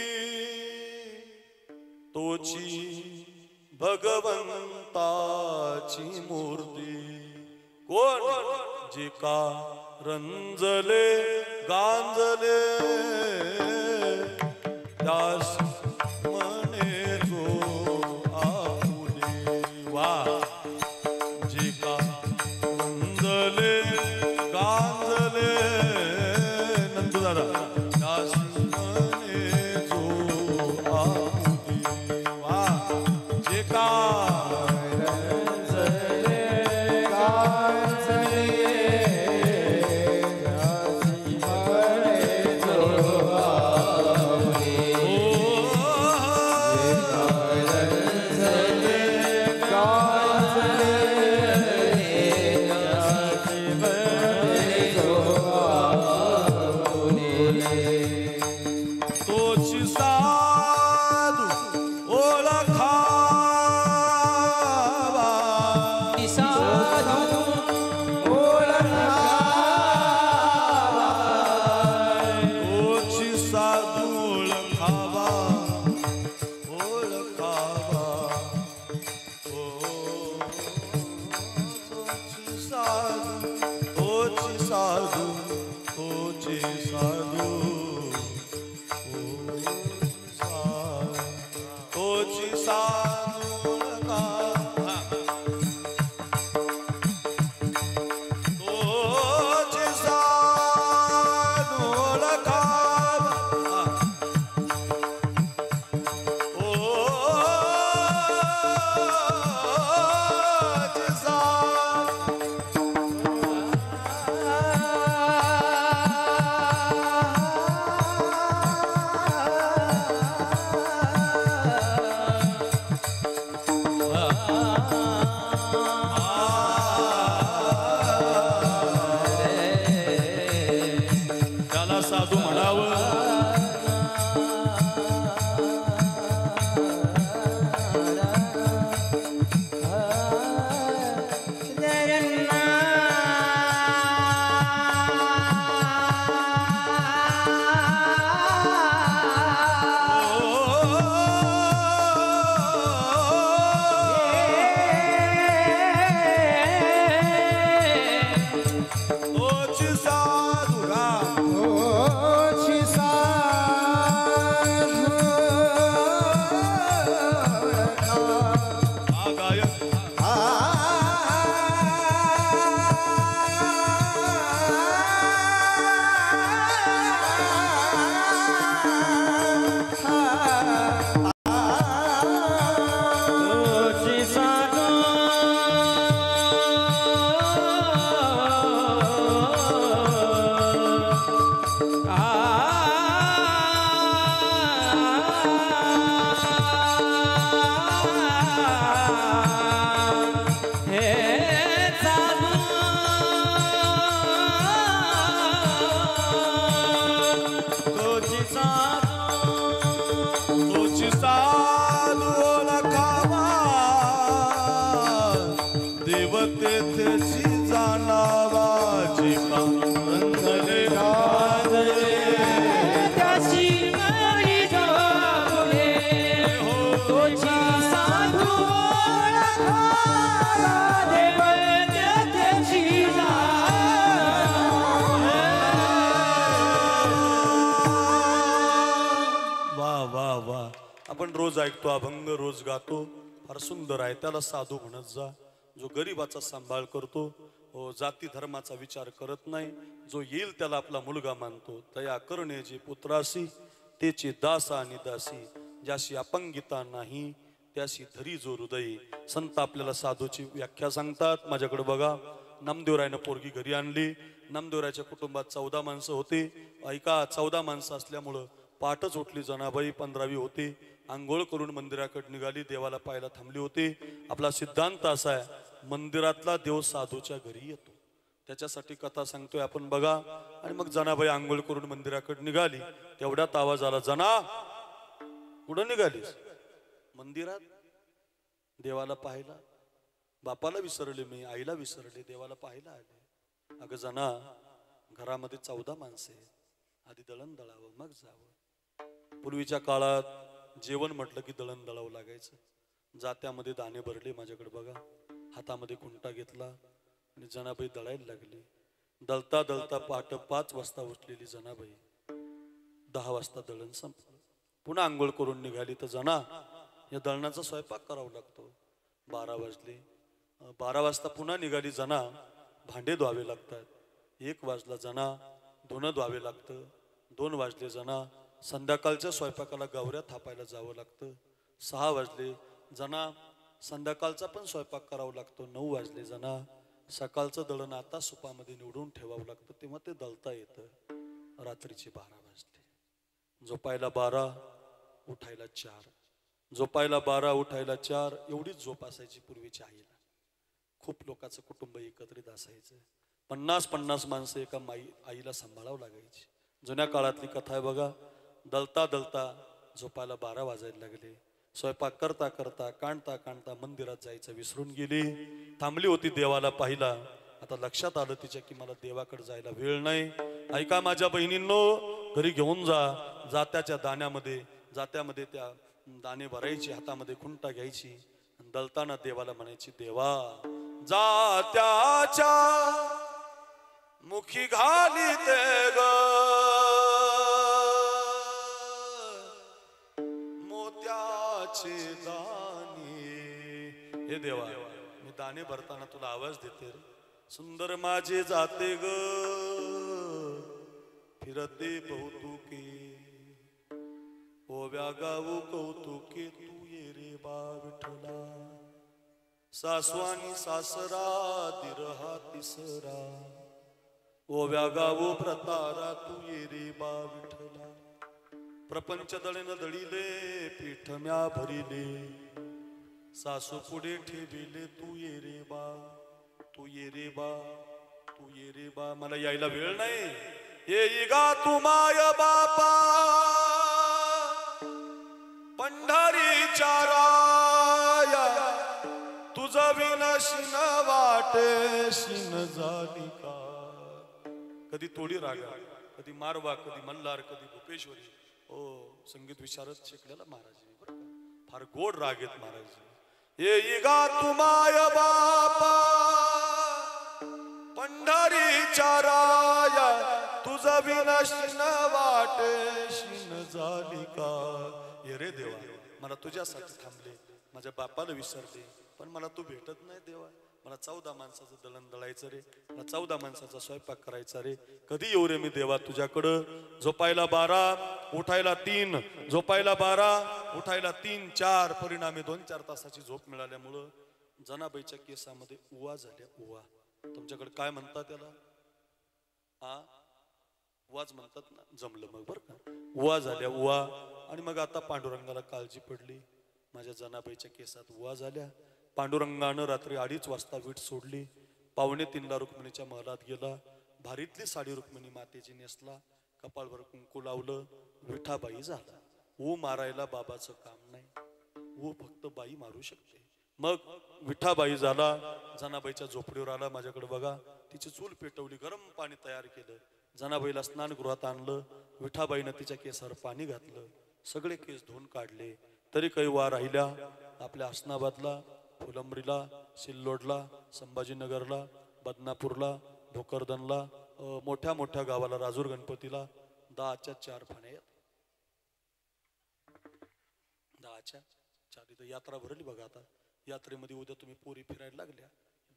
तोची भगवंताची मूर्ती. कोण? जे का रंजले गांजले त्यास म्हणे जो आपुले. वा, जे का रंजले गांजले नंदू दादा त्यास म्हणे जो आपुले. वा, जे का तोची साधू ओळखा, देव त्याची वा वा वा. आपण रोज ऐकतो अभंग, रोज गातो, फार सुंदर आहे. त्याला साधू म्हणत जा. जो गरिबाचा सांभाळ करतो, जाती धर्माचा विचार करत नाही, जो येईल त्याला आपला मुलगा मानतो. दया करणे जे पुत्रासी, तेचे दास आणि दासी, ज्याशी अपंगिता नाही त्याशी धरी जो हृदय. संत आपल्याला साधूची व्याख्या सांगतात. माझ्याकडे बघा, नामदेवरायनं पोरगी घरी आणली. नामदेवरायच्या कुटुंबात 14 माणसं होते. ऐका, 14 माणसं असल्यामुळं पाठच उठली. जनाबाई 15वी होती. आंघोळ करून मंदिराकडे निघाली. देवाला पाहायला थांबली होती. आपला सिद्धांत असा आहे, मंदिरातला देव साधूच्या घरी येतो. त्याच्यासाठी कथा सांगतोय आपण, बघा. आणि मग जनाबाई आंघोळ करून मंदिराकडे निघाली. तेवढ्यात आवाज आला, जना कुठं निघालीस? मंदिरात देवाला पाहायला. बापाला विसरले मी, आईला विसरले, देवाला पाहायला आले. अगं जना, घरामध्ये 14 माणसे आहेत. आधी दळण दळावं मग जावं. पूर्वीच्या काळात जेवण म्हटलं की दळण दळावं लागायचं. जात्यामध्ये दाणे भरले. माझ्याकडे बघा, हातामध्ये खुंटा घेतला आणि जनाबाई दळायला लागली. दळता दळता पहाटे 5 वाजता उठलेली जनाबाई 10 वाजता दळण संपलं. पुन्हा आंघोळ करून निघाली. तर जना, या दळणाचा स्वयंपाक करावा लागतो. 12 वाजले. 12 वाजता पुन्हा निघाली. जना, भांडे धुवावे लागतात. 1 वाजला. जना, धुणं धुवावे लागतं. 2 वाजले. जना, संध्याकाळच्या स्वयंपाकाला गावऱ्या थापायला जावं लागतं. 6 वाजले. जना, संध्याकाळचा पण स्वयंपाक करावा लागतो. 9 वाजले. जना, सकाळचं दळण आता सुपामध्ये निवडून ठेवावं लागतं, तेव्हा ते दळता येतं. रात्रीचे 12 वाजले. झोपायला 12, उठायला 4. झोपायला 12, उठायला 4. एवढीच झोप असायची पूर्वीच्या आईला. खूप लोकांचं कुटुंब एकत्रित असायचं. 50-50 माणसं एका आईला सांभाळावं लागायची. जुन्या काळातली कथा आहे बघा. दळता दळता झोपायला 12 वाजायला लागले. स्वयंपाक करता करता, कांडता कांडता मंदिरात जायचं विसरून गेली. थांबली होती देवाला पाहिला. आता लक्षात आलं तिच्या की मला देवाकडे जायला वेळ नाही. ऐका माझ्या बहिणींनो, घरी घेऊन जा. जात्यामध्ये त्या दाणे भरायची, हातामध्ये खुंटा घ्यायची. दळताना देवाला म्हणायची, देवा जात्याच्या मुखी घाली ते ग मोत्याचे दाणे. हे देवा, मी दाणे भरताना तुला आवाज देते. सुंदर माझे जाते ग फिरते बहुतुके, ओव्या गाऊ कौतुके, तू ये रे बा विठ्ठला. सासवानी सासरा दिरहा तिसरा, ओव्या गावो प्रतारा, तू ये रे बा विठ्ठला. प्रपंच दळण दळिले, पीठ म्या भरिले, सासू पुढे ठेविले, तू ये रे बा, तू ये रे बा, तू ये रे बा. मला यायला वेळ नाही. येई गा तू माय बापा पंढरीच्या राया, तुझं विनशीन वाटे शिन झाली का. कधी तोडी रागा, कधी मारवा, कधी मल्हार, कधी भूपेश्वरी. हो, संगीत विशारद शिकलेला महाराज, फार गोड राग आहेत महाराज. येई गा तू माय बापा पंढरीच्या राया, तुझं विनशीन वाटे शिन झाली का. ये रे देवा, मला तुझ्यासाठी थांबले, माझ्या बापाला विसरले, पण मला तू भेटत नाही देवा. मला 14 माणसाचं दळण दळायचं रे, मला 14 माणसाचा स्वयंपाक करायचा रे. कधी येऊ रे मी देवा तुझ्याकडं. झोपायला 12, उठायला 3, झोपायला 12, उठायला 3, 4. परिणामी 2-4 तासाची झोप मिळाल्यामुळं जनाबाईच्या केसामध्ये उवा झाल्या. उवा तुमच्याकडे काय म्हणतात त्याला? उवाच म्हणतात ना. जमलं मग बरं का. उवा झाल्या, उवा. आणि मग आता पांडुरंगाला काळजी पडली. माझ्या जनाबाईच्या केसात उवा झाल्या. पांडुरंगानं रात्री 2:30 वाजता वीट सोडली. 2:45ला रुक्मिणीच्या महलात गेला. भारीतली साडी रुक्मिणी मातेची नेसला. कपाळवर कुंकू लावलं. विठाबाई झाला. ऊ मारायला बाबाचं काम नाही. ऊ फक्त बाई मारू शकते. मग विठाबाई झाला. जनाबाईच्या झोपडीवर आला. माझ्याकडे बघा, तिची चूल पेटवली, गरम पाणी तयार केलं. जनाबाईला स्नानगृहात आणलं. विठाबाईनं तिच्या केसावर पाणी घातलं. सगळे केस धुवून काढले. तरी काही वा राहिल्या आपल्या हसनाबादला, फुलंब्रीला, सिल्लोडला, संभाजीनगरला, बदनापूरला, भोकरदनला, मोठ्या मोठ्या गावाला, राजूर गणपतीला 10च्या 4 फण्या येतात. 10च्या 4. इथं यात्रा भरली बघा. आता यात्रेमध्ये उद्या तुम्ही पोरी फिरायला लागल्या,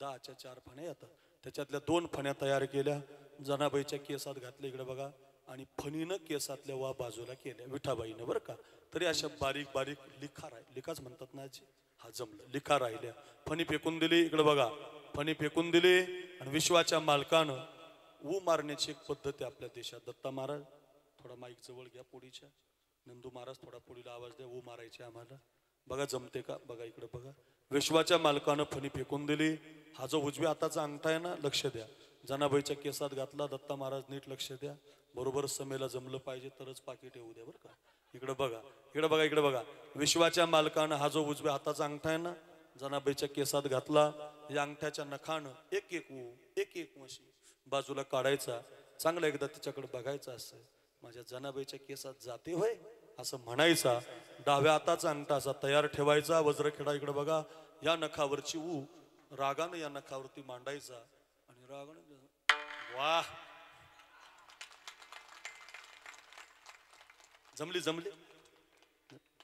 10च्या 4 फण्या येतात. त्याच्यातल्या 2 फण्या तयार केल्या, जनाबाईच्या केसात घातल्या इकडे बघा, आणि फणीनं केसातल्या वा बाजूला केल्या विठाबाईनं बरं का. तरी अशा बारीक बारीक लिखा लिखाच म्हणतात ना आजी, हा जमलं. लिखा राहिल्या, फणी फेकून दिली इकडे बघा, फणी फेकून दिली. आणि विश्वाच्या मालकानं ऊ मारण्याची एक पद्धत आहे आपल्या देशात. दत्ता महाराज थोडा माईक जवळ घ्या पोळीच्या, नंदू महाराज थोडा पोळीला आवाज द्या, ऊ मारायचे आम्हाला. बघा जमते का बघा, इकडे बघा. विश्वाच्या मालकानं फणी फेकून दिली. हा जो उजव्या हाताचा अंगठा आहे ना, लक्ष द्या, जनाबाईच्या केसात घातला. दत्ता महाराज नीट लक्ष द्या, बरोबर समेला जमलं पाहिजे तरच पाकिट येऊ द्या बरं का. इकडे बघा, इकडे बघा, इकडे बघा. विश्वाच्या मालकानं हा जो उजव्या हाताचा अंगठा आहे ना, जनाबाईच्या केसात घातला. या अंगठ्याच्या नखानं एक एक ऊ, एक एक वशी बाजूला काढायचा. चांगला एकदा तिच्याकडे बघायचं असं, माझ्या जनाबाईच्या केसात जाते होय असं म्हणायचा. डाव्या हाताचा अंगठा असा तयार ठेवायचा, वज्रखेडा इकडे बघा. या नखावरची ऊ रागानं या नखावरती मांडायचा आणि रागानं. वाह, जमली जमली.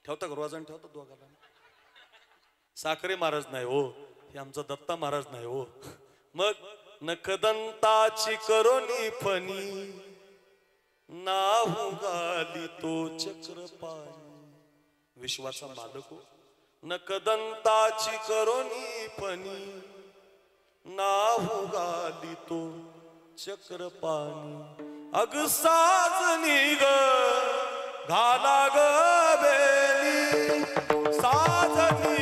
ठेवता का रोजान ठेवता दोघाला. साखरे महाराज नाही हो, हे आमचा दत्ता महाराज नाही हो. मग नखदंताची करोनी फणी, नाहू गाली तो चक्रपाणी. विश्वाचा मालक हो, नखदंताची करोनी फणी, नाहू गाली तो चक्रपाणी. अग साजनी ग घाला ग बेली, साजनी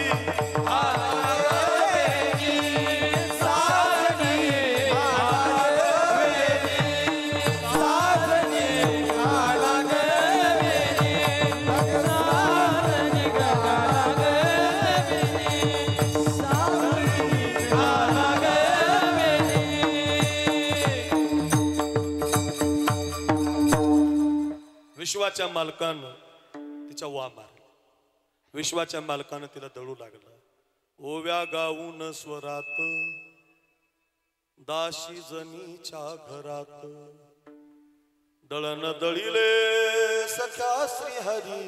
विश्वाच्या मालकानं तिच्या वा मारला. विश्वाच्या मालकानं तिला दळू लागला. ओव्या गाऊन स्वरात दाशी जनीच्या घरात, दळण दळिले सख्या श्रीहरी,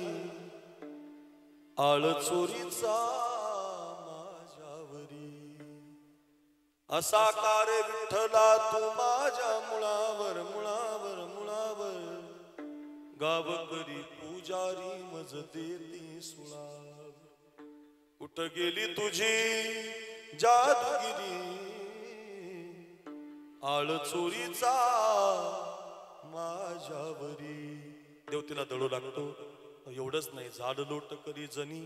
आळ चोरीचा माझ्यावरी. असा कार्य विठ्ठला तू माझ्या मुळावर मुळावर मुळावर, गावकरी पुजारी मज देती सुळावर. कुठ गेली तुझी जादूगिरी, आळ चोरीचा माझ्यावरी. देव तिला दळू लागतो. एवढंच नाही, झाड लोट करी जनी,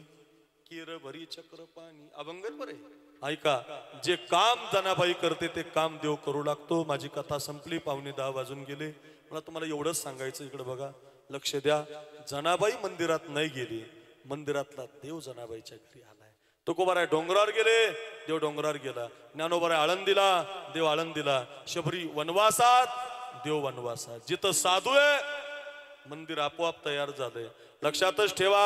केर भरी चक्र पाणी. अभंगत बरे ऐका, जे काम जनाबाई करते ते काम देव करू लागतो. माझी कथा संपली, 9:15 वाजून गेले. मला तुम्हाला एवढंच सांगायचं, इकडे बघा लक्ष द्या. जनाबाई मंदिरात नाही गेली, मंदिरातला देव जनाबाईच्या घरी आलाय. तुकोबाराय डोंगरावर गेले, देव डोंगरावर गेला. ज्ञानोबाराय आळंदीला, देव आळंदीला. शबरी वनवासात, देव वनवासात. जिथं साधू आहे मंदिर आपोआप तयार झालंय. लक्षातच ठेवा,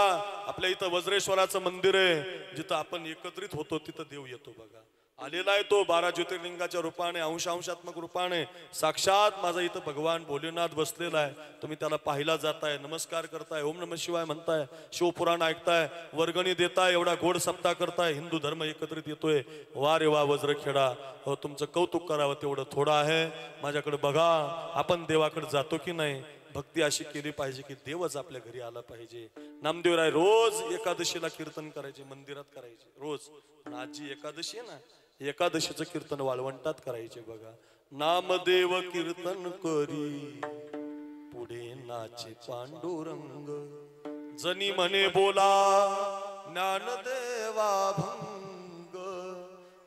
आपल्या इथं वज्रेश्वराचं मंदिर आहे, जिथं आपण एकत्रित होतो तिथं देव येतो बघा. आलेला आहे तो 12 ज्योतिर्लिंगाच्या रूपाने, अंशात्मक रूपाने. साक्षात माझा इथं भगवान भोलेनाथ बसलेला आहे. तुम्ही त्याला पाहिला जाताय, नमस्कार करताय, ओम नमः शिवाय म्हणताय, शिवपुराण ऐकताय, वर्गणी देताय, एवढा गोड सप्ताह करताय, हिंदू धर्म एकत्रित येतोय. वा रे वा वज्रखेडा, हो तुमचं कौतुक करावं तेवढं थोडं आहे. माझ्याकडे बघा, आपण देवाकडे जातो की नाही. भक्ती अशी केली पाहिजे की देवच आपल्या घरी आला पाहिजे. नामदेवराय रोज एकादशीला कीर्तन करायचे, मंदिरात करायचे रोज. पण आजची एकादशी आहे ना, एकादशीचं कीर्तन वाळवंटात करायचे बघा. नामदेव कीर्तन करी पुढे नाचे पांडुरंग, जनी म्हणे बोला ज्ञानदेवा भंग,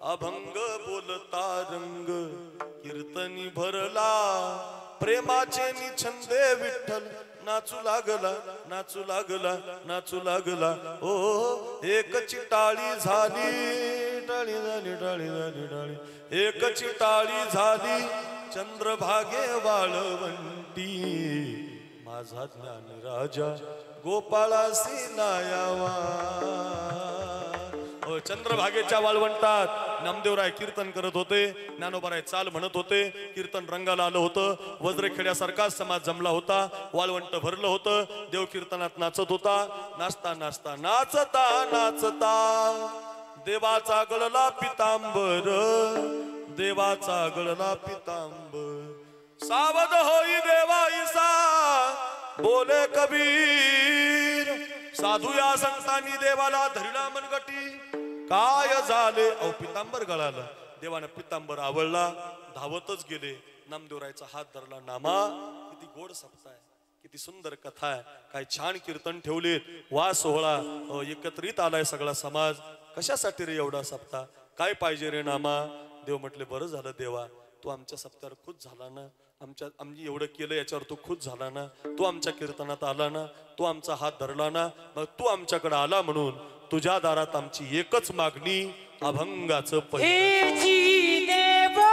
अभंग बोलता रंग, कीर्तनी भरला प्रेमाचे निछंदे विठ्ठल, नाचू लागला नाचू लागला नाचू लागला. ओ एकची टाळी झाली, टाळी झाली टाळी झाली टाळी, एकची टाळी झाली चंद्रभागे वाळवंटी. माझा ज्ञान राजा गोपाळासी लायावा. चंद्रभागेच्या वाळवंटात नामदेवराय कीर्तन करत होते, ज्ञानोबाराय चाल म्हणत होते, कीर्तन रंगाला आलं होतं, वज्रखेड्यासारखा समाज जमला होता, वाळवंट भरलं होतं, देव कीर्तनात नाचत होता. नाचता नाचता नाचता नाचता देवाचा गळला पितांबर, देवाचा गळला पितांबर. सावध होई देवाईसा बोले कबीर, साधू या संतांनी देवाला धरला मनगटी. काय झाले? अहो पितांबर गळाला. देवानं पितांबर आवडला, धावतच गेले, नामदेवरायचा हात धरला. नामा किती गोड सप्ताह आहे, किती सुंदर कथा आहे, काय छान कीर्तन ठेवलेत, वा सोहळा एकत्रित आलाय सगळा समाज. कशासाठी रे एवढा सप्ताह, काय पाहिजे रे नामा? देव म्हटले बरं झालं देवा, तू आमच्या सप्त्यावर खुश झाला ना, आम्ही एवढं केलं याच्यावर तू खुश झाला ना, तू आमच्या कीर्तनात आला ना, तू आमचा हात धरला ना, मग तू आमच्याकडे आला म्हणून तुझ्या दारात आमची एकच मागणी, अभंगाचं हेची देवा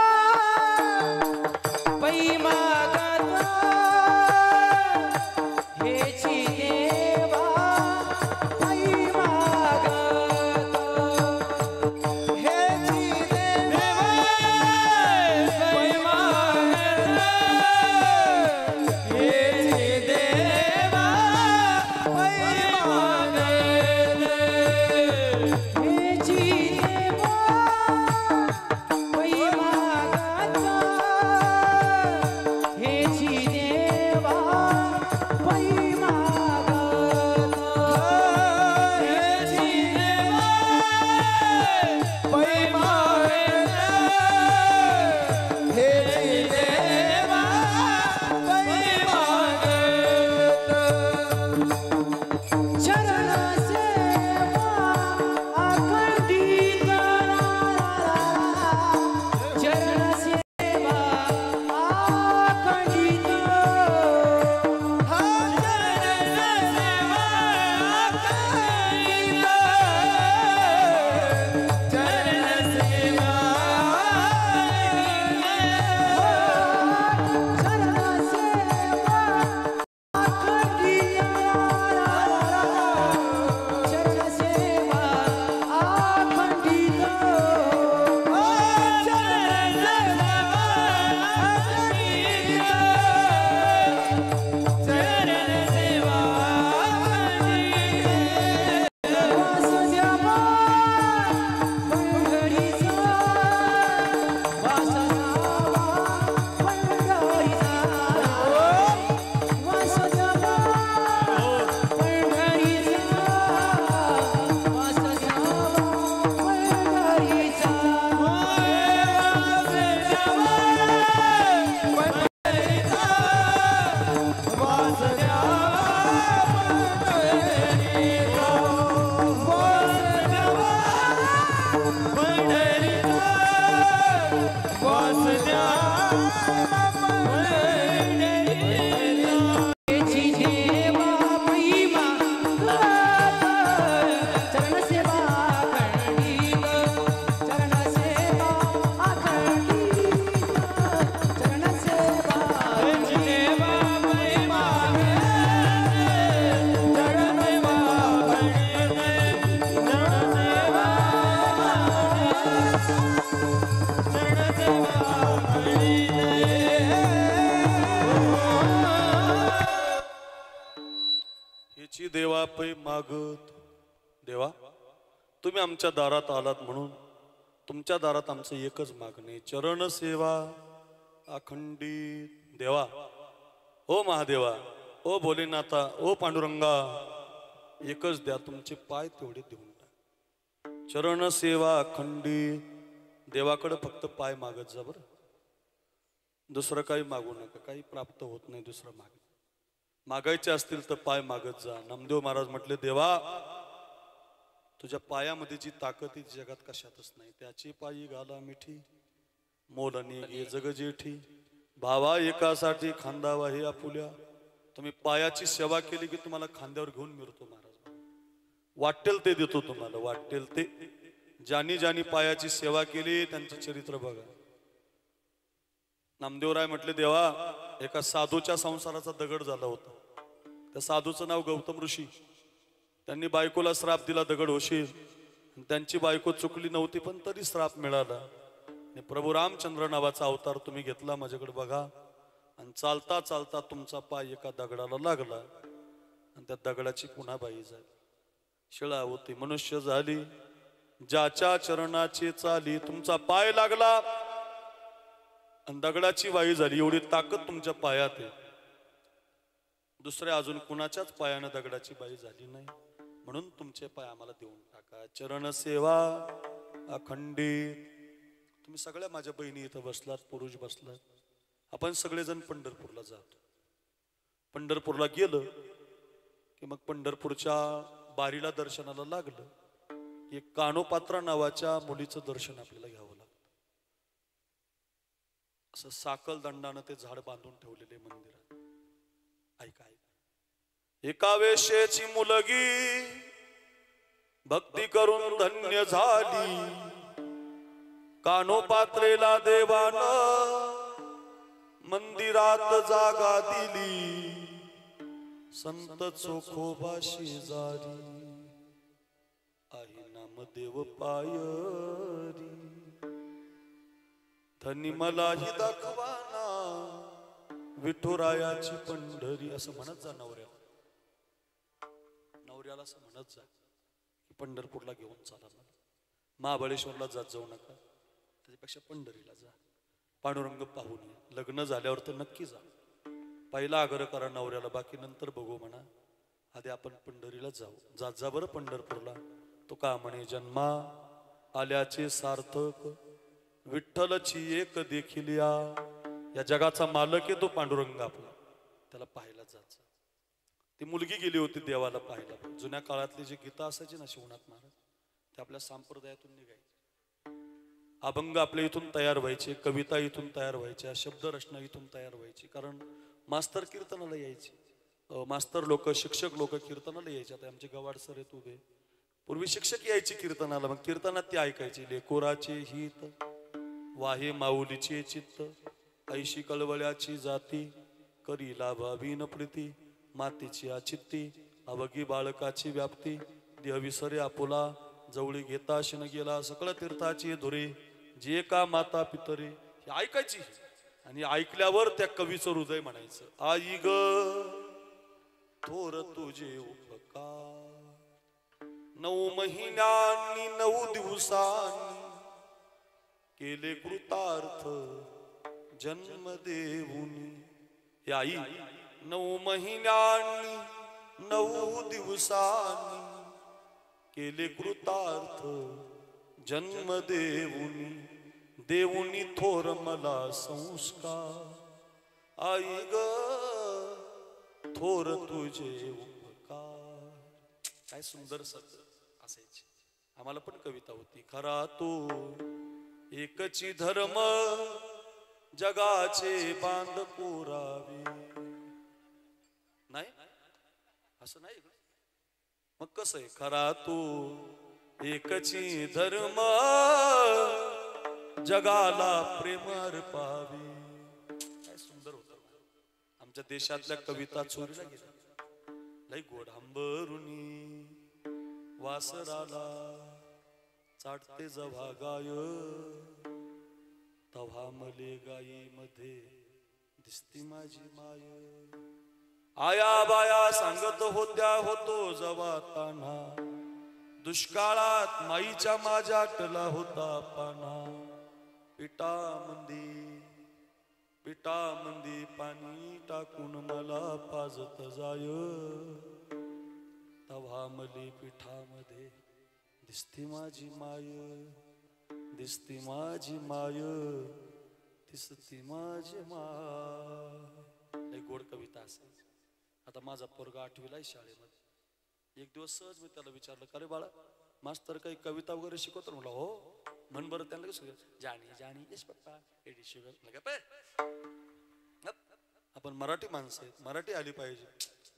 पै मागता, हेची देवा पै मागता, हेची देवा पै मागता, हेची देवा पै मागता, हेची देवा पै मागता, हेची देवा पै मागता, हेची देवा पै मागता, हेची देवा पै मागता. चरण सेवा अखंडित, चरण सेवा अखंडित, चरण सेवा अखंडित, चरण सेवा चरण सेवा अखंडित, चरण सेवा अखंडित, चरण सेवा अखंडित, चरण सेवा अखंडित. वासुदेवा पंढरीचा, वासुदेवा पंढरीचा, वासुदेवा पंढरीचा, वासुदेवा पंढरीचा, हेची देवा पै मागता, चरण सेवा अखंडित, चरण सेवा अखंडित, चरण सेवा हेची देवा पै मागता, चरण सेवा अखंडित, चरण सेवा चरण सेवा हेची देवा पै मागत. देवा तुम्ही आमच्या दारात आलात म्हणून तुमच्या दारात आमचं एकच मागणे, चरण सेवा अखंडित. देवा ओ महादेवा, ओ भोलेनाथा, ओ पांडुरंगा, एकच द्या, तुमचे पाय तेवढे देऊन टाक. चरण सेवा अखंडित. देवाकडे फक्त पाय मागत जा बरं, दुसरं काही मागू नका, काही प्राप्त होत नाही दुसरं माग. मागायचे असतील तर पाय मागत जा. नामदेव महाराज म्हटले देवा तुझ्या पायामध्ये जी ताकद आहे जगात कशातच नाही, त्याची पायी घाला मिठी, मोलनी घे जग जेठी, भावा एकासाठी खांदावा हे आपुल्या. तुम्ही पायाची सेवा केली की तुम्हाला खांद्यावर घेऊन मिळतो महाराज, वाटेल ते देतो तुम्हाला, वाटेल ते. ज्यांनी ज्यांनी पायाची सेवा केली त्यांचं चरित्र बघा. नामदेवराय म्हटले देवा एका साधूच्या संसाराचा दगड झाला होता, त्या साधूचं नाव गौतम ऋषी. त्यांनी बायकोला श्राप दिला, दगड होशील. त्यांची बायको चुकली नव्हती पण तरी श्राप मिळाला. आणि प्रभू रामचंद्र नावाचा अवतार तुम्ही घेतला, माझ्याकडे बघा. आणि चालता चालता तुमचा पाय एका दगडाला लागला आणि त्या दगडाची पुन्हा बाई झाली. शिळा होती, मनुष्य झाली. ज्याच्या चरणाची चाली तुमचा पाय लागला आणि दगडाची बाई झाली. एवढी ताकद तुमच्या पायात आहे. दुसऱ्या अजून कुणाच्याच पायानं दगडाची बाई झाली नाही. म्हणून तुमचे पाय आम्हाला देऊन टाका. चरण सेवा अखंडित. तुम्ही सगळ्या माझ्या बहिणी इथं बसलात, पुरुष बसलात. आपण सगळेजण पंढरपूरला जातो. पंढरपूरला गेलं की मग पंढरपूरच्या बारीला दर्शनाला लागलं की कानोपात्रा नावाच्या मुलीचं दर्शन आपल्याला घ्यावं लागतं. असं साकल दंडानं ते झाड बांधून ठेवलेले मंदिरात. ऐका ऐका. एका वेश्येची मुलगी भक्ती करून धन्य झाली. कानोपात्रेला देवानं मंदिरात जागा दिली. संत चोखोबा शेजारी आहे नामदेव पायरी. धनी मलाही दाखवाना विठुरायाची पंढरी. असं म्हणत जा नवऱ्याला. नवऱ्याला असं म्हणत जा की पंढरपूरला घेऊन चाला मला. महाबळेश्वरला जात जाऊ नका, त्याच्यापेक्षा पंढरीला जा. पांडुरंग पाहून या. लग्न झाल्यावर तर नक्की जा. पहिला आग्रह करा नवऱ्याला, बाकी नंतर बघू म्हणा. आधी आपण पंढरीला जाऊ. जात जा बरं पंढरपूरला. तो का म्हणे, जन्मा आल्याचे सार्थक विठ्ठलची एक देखील या जगाचा मालक आहे तो पांडुरंग आपला. त्याला पाहायला जात जा. ती मुलगी गेली होती देवाला पाहायला. जुन्या काळातली जी गीता असायची ना शिवनाथ महाराज, ते आपल्या संप्रदायातून निघायचे. अभंग आपल्या इथून तयार व्हायचे, कविता इथून तयार व्हायच्या, शब्दरचना इथून तयार व्हायची. कारण मास्तर कीर्तनाला यायचे. मास्तर लोक, शिक्षक लोक कीर्तनाला यायचे. आता आमचे गवाड सर आहेत उभे. पूर्वी शिक्षक यायचे कीर्तनाला. मग कीर्तनात ते ऐकायचे. लेकोराचे हित वाहे माऊलीचे चित्त, ऐशी कळवळ्याची जाती करीला भावीन प्रीती. मातीची आचित्ती अवघी बाळकाची व्याप्ती. देह विसरे आपुला जवळी घेता शिन गेला. सकळ तीर्थाची धुरे जे का माता पितरे. हे ऐकायची. आणि ऐकल्यावर त्या कवीचं हृदय म्हणायचं, आई ग थोर तुझे उपकार. 9 महिन्यांनी 9 दिवसांनी केले कृतार्थ जन्म देऊनी. हे आई 9 महिन्यांनी 9 दिवसांनी केले कृतार्थ जन्म देऊनी. देऊनी थोर मला संस्कार. आई ग थोर तुझे उपकार. काय सुंदर शब्द असायचे. आम्हाला पण कविता होती. खरा तो एकची धर्म जगाचे बांध कोरावे. नाही असं नाही. मग कसं आहे, खरा तू एकची धर्म जगाला प्रेम अर्पावे. काय सुंदर होत. आमच्या देशातल्या कविता चोरीला गेल्या. लई गोड. हंबरुनी वासराला चाटते जव्हा गाय, तव्हा मले गाई मध्ये दिसती माझी माय. आया बाया सांगत होत्या होतो जवा ताना. दुष्काळात माईच्या माझ्या टला होता पाना. पिठामंदी पाणी टाकून मला पाजत जाय, तव्हा मले पिठामध्ये दिसती माझी माय. दिसती माझी माय, दिसती माझी माय. एक गोड कविता असायची. आता माझा पोरगा 8वीला आहे शाळेमध्ये. एक दिवस सहज मी त्याला विचारलं, का रे बाळा मास्तर काही कविता वगैरे शिकवतो? म्हणलं हो. म्हण बरं. त्यांना कसं जाणी जाणी येस पप्पा एडी शुगर. आपण मराठी माणसं आहेत, मराठी आली पाहिजे.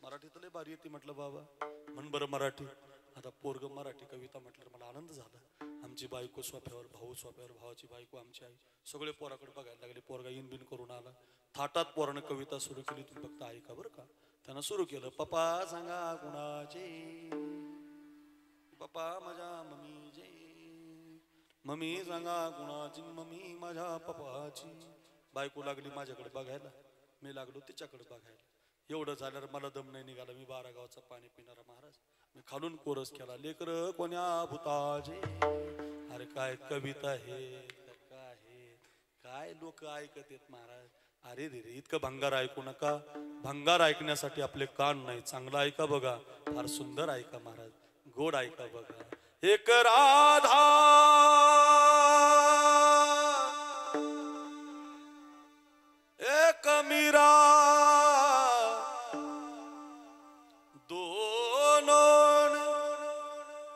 मराठी तर लय भारी येते. म्हटलं बाबा म्हण बरं मराठी. आता पोरग मराठी कविता म्हटलं मला आनंद झाला. आमची बायको सोफ्यावर, भाऊ सोफ्यावर, भावाची बायको, आमची आई, सगळे पोराकडे बघायला लागले. पोरगा इन बिन करून आला. थाटात पोरानं कविता सुरू केली. तुम्ही फक्त ऐका बरं का. त्यानं सुरू केलं, पप्पा सांगा कुणाचे, पप्पा माझ्या मम्मीचे, मम्मी सांगा कुणाची, मम्मी माझ्या पप्पाची. बायको लागली माझ्याकडे बघायला, मी लागलो तिच्याकडे बघायला. एवढं झाल्यावर मला दम नाही निघाला. मी 12 गावचा पाणी पिणारा महाराज. मी खालून कोरस केला, लेकर कोण्या भूताचे. अरे काय कविता हे, काय हे, काय लोक ऐकत आहेत महाराज. अरे रे रे, इतकं भंगार ऐकू नका. भंगार ऐकण्यासाठी आपले कान नाही. चांगलं ऐका बघा, फार सुंदर ऐका महाराज, गोड ऐका बघा. एक राधा एक मीरा, दोनों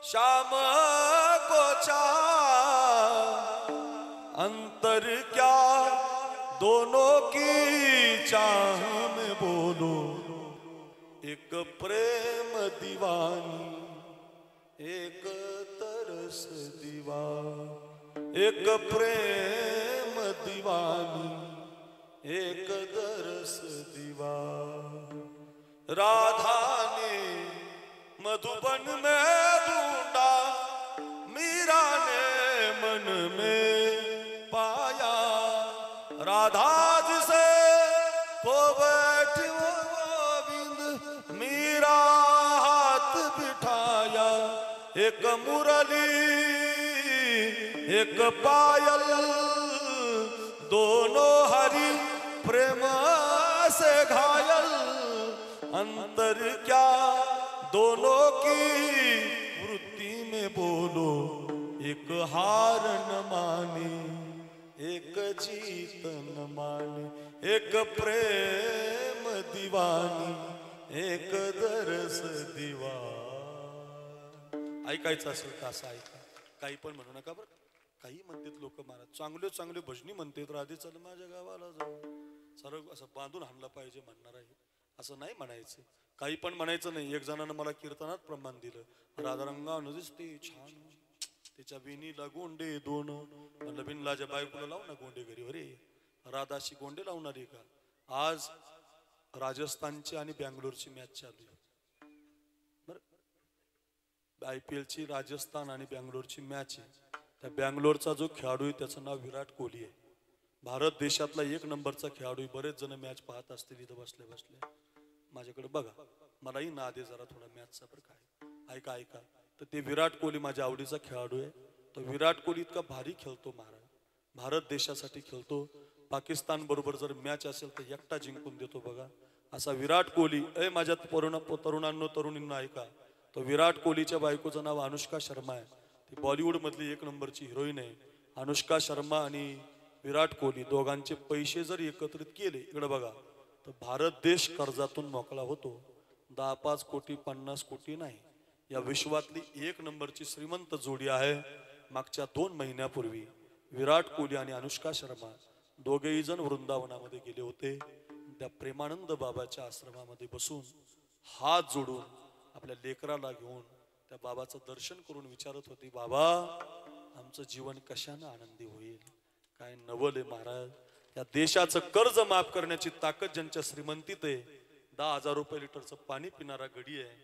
श्याम को चाह, अंतर क्या दोनों की चाह में बोलो. एक प्रेम दीवानी, एक तरस दीवा, एक प्रेम दीवानी, एक दरस दीवा. राधा ने मधुबन में ढूंढा, मीरा ने मन में पाया. राधा जिसे को बैठी वो गोविंद, मीरा हाथ बिठाया. एक मुरली एक पायल, दोनों हरि प्रेम से घायल. अंतर क्या दोनों की वृत्ति में बोलो. एक हार न माने, एक जीत न माने. एक प्रेम दीवानी, एक दरस दीवा. ऐकायचं असेल तर असं ऐका. काही पण म्हणू नका बरं. काही म्हणतात लोक महाराज, चांगले चांगले भजनी म्हणतात, राधे चल माझ्या गावाला जाऊ, सर्व असं बांधून हाणलं पाहिजे म्हणणार आहे, असं नाही म्हणायचं. काही पण म्हणायचं नाही. एक जणानं मला कीर्तनात प्रमाण दिलं, राधारंगा दिसते छान, त्याच्या बिनीला गोंडे दोन. म्हणलं बिनलाच्या बायकोला लावू ना गोंडे घरी. अरे राधाशी गोंडे लावणार आहे का? आज राजस्थानची आणि बँगलोरची मॅच चालू आहे बरं. IPL ची राजस्थान आणि बँगलोरची मॅच आहे. त्या बँगलोरचा जो खेळाडू आहे त्याचं नाव विराट कोहली आहे. भारत देशातला 1 नंबरचा खेळाडू आहे. बरेच जण मॅच पाहत असतील इथं बसले बसले. माझ्याकडे बघा, मलाही नाद आहे जरा थोडा मॅचचा. बरं काय ऐका ऐका. तर ते विराट कोहली माझ्या आवडीचा खेळाडू आहे. तो विराट कोहली इतका भारी खेळतो महाराज, भारत देशासाठी खेळतो. पाकिस्तान बरोबर जर मॅच असेल तर एकटा जिंकून देतो बघा. असा विराट कोहली. माझ्या तरुणांनो तरुणींना ऐका, तो विराट कोहलीच्या बायकोचं नाव अनुष्का शर्मा आहे. ती बॉलिवूड मधली 1 नंबरची हिरोईन आहे. अनुष्का शर्मा आणि विराट कोहली दोघांचे पैसे जर एकत्रित केले, इकडे बघा, तर भारत देश कर्जातून मोकळा होतो. 10-5 कोटी 50 कोटी नाही. या विश्वातली 1 नंबरची श्रीमंत जोडी आहे. मागच्या 2 महिन्यापूर्वी विराट कोहली आणि अनुष्का शर्मा दोघेही जण वृंदावनामध्ये गेले होते. त्या प्रेमानंद बाबाच्या आश्रमामध्ये बसून हात जोडून आपल्या लेकराला घेऊन त्या बाबाचं दर्शन करून विचारत होती, बाबा आमचं जीवन कशाने आनंदी होईल. काय नवल आहे महाराज. या देशाचं कर्ज माफ करण्याची ताकद ज्यांच्या श्रीमंतीत आहे. 10,000 रुपये लिटरचं पाणी पिणारा गडी आहे,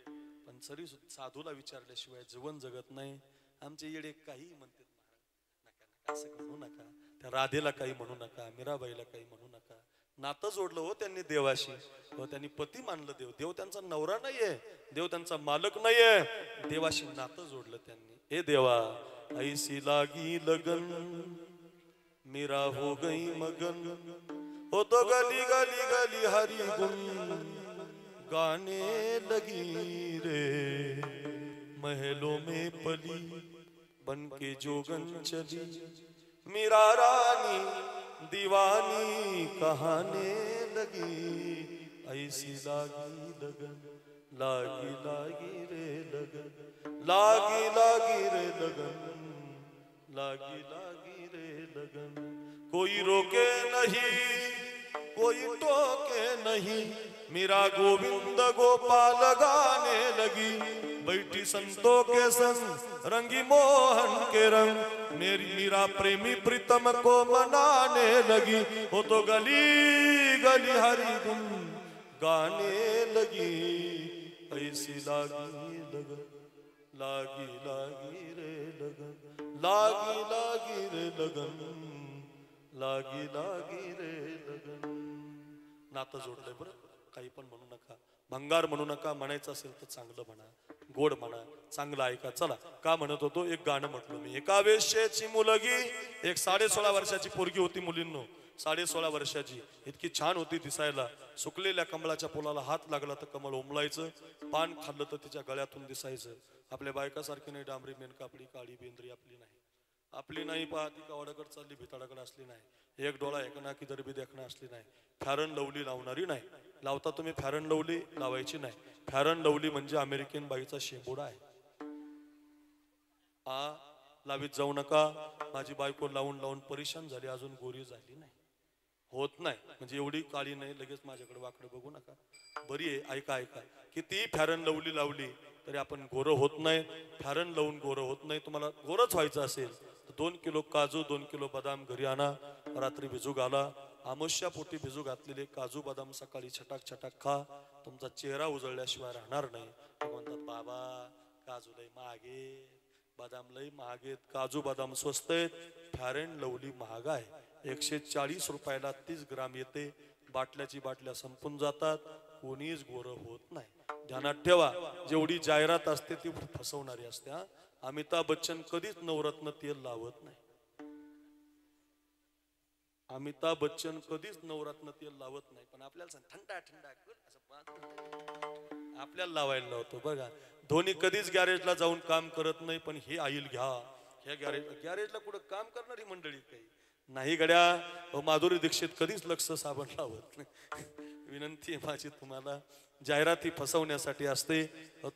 पण तरी साधूला विचारल्याशिवाय जीवन जगत नाही. आमचे येडे काही म्हणतात महाराज, नका नका असं म्हणू नका. त्या राधेला काही म्हणू नका, मीराबाईला काही म्हणू नका. नातं जोडलं हो त्यांनी देवाशी. हो त्यांनी पती मानलं देव. देव त्यांचा नवरा नाहीये, देव त्यांचा मालक नाहीये. देवाशी नातं जोडलं त्यांनी. हे देवा ऐसी लागी लगन मेरा हो गई मगन, हो तो गली गली गली हरी गुन गाने लगी रे. महलों में पली बन के जोगन चली, मीरा रानी दीवानी कहाने लगी. ऐसी लागी लगन, लागी लागी रे लगन, लागी लागी रे लगन, लागी लागी रे लगन. कोई रोके नहीं, कोई टोके नहीं, मीरा गोविंद गोपाल गाने लगी. बैठी संतों के संग रंगी मोहन के रंग, मेरी मीरा प्रेमी प्रीतम को मनाने लगी. वो तो गली गली हरी गुन गाने लगी ऐसी लागी लगन, लागी लागी रे लगन, लागी लागी रे लगन, लागी लागी रे लगन. नातं जोडलंय बरं. काही पण म्हणू नका, भंगार म्हणू नका. म्हणायचं असेल तर चांगलं म्हणा, गोड म्हणा, चांगलं ऐका. चला का म्हणत होतो, एक गाणं म्हटलं मी. एका वेश्येची मुलगी, एक 16.5 वर्षाची पोरगी होती मुलींनो. 16.5 वर्षाची, इतकी छान होती दिसायला. सुकलेल्या कमळाच्या फुलाला हात लागला तर कमळ उमलायचं, पान खाल्लं तर तिच्या गळ्यातून दिसायचं. आपल्या बायकासारखी नाही डांबरी मेनका आपली, काळी बेंद्री आपली नाही. आपली नाही पहा ती कावडाकडे चालली भिताडाकडे असली नाही. एक डोळा एक नाकी दरबी देखणं असली नाही. फॅरन लवली लावणारी नाही. लावता तुम्ही फॅरन लवली, लावायची नाही. फॅरन लवली म्हणजे अमेरिकन बाईचा शेंबोडा आहे. लावीत जाऊ नका. माझी बायको लावून लावून परेशान झाली, अजून गोरी झाली नाही. होत नाही म्हणजे एवढी काळी नाही, लगेच माझ्याकडे वाकडे बघू नका. बरी आहे, ऐका ऐका. किती फॅरन लवली लावली तरी आपण गोरं होत नाही. फॅरन लावून गोरं होत नाही. तुम्हाला गोरंच व्हायचं असेल तर 2 किलो काजू, 2 किलो बदाम घरी आणा, रात्री भिजू घाला. आमुष्या पोटी भिजू घातलेले काजू बदाम सकाळी छटाक छटाक खा. तुमचा चेहरा उजळल्याशिवाय राहणार नाही. म्हणतात बाबा काजू लय महागे, बदाम लय महागेत. काजू बदाम स्वस्त आहेत, फॅरन लवली महाग आहे. 140 रुपयाला 30 ग्राम येते. बाटल्याची बाटल्या संपून जातात. कोणीच गोरं होत नाही. ध्यानात ठेवा, जेवढी जाहिरात असते ती फसवणारी असते. अमिताभ बच्चन कधीच नवरत्न तेल लावत नाही. अमिताभ बच्चन कधीच नवरत्न तेल लावत नाही. पण आपल्याला थंडा थंडा असं आपल्याला लावायला लावतो. बघा धोनी कधीच गॅरेजला जाऊन काम करत नाही, पण हे आईल घ्या. ह्या गॅरेजला कुठं काम करणारी मंडळी काही नाही गड्या. माधुरी दीक्षित कधीच लक्ष साबण लावत नाही. विनंती आहे माझी तुम्हाला, जाहिराती फसवण्यासाठी असते.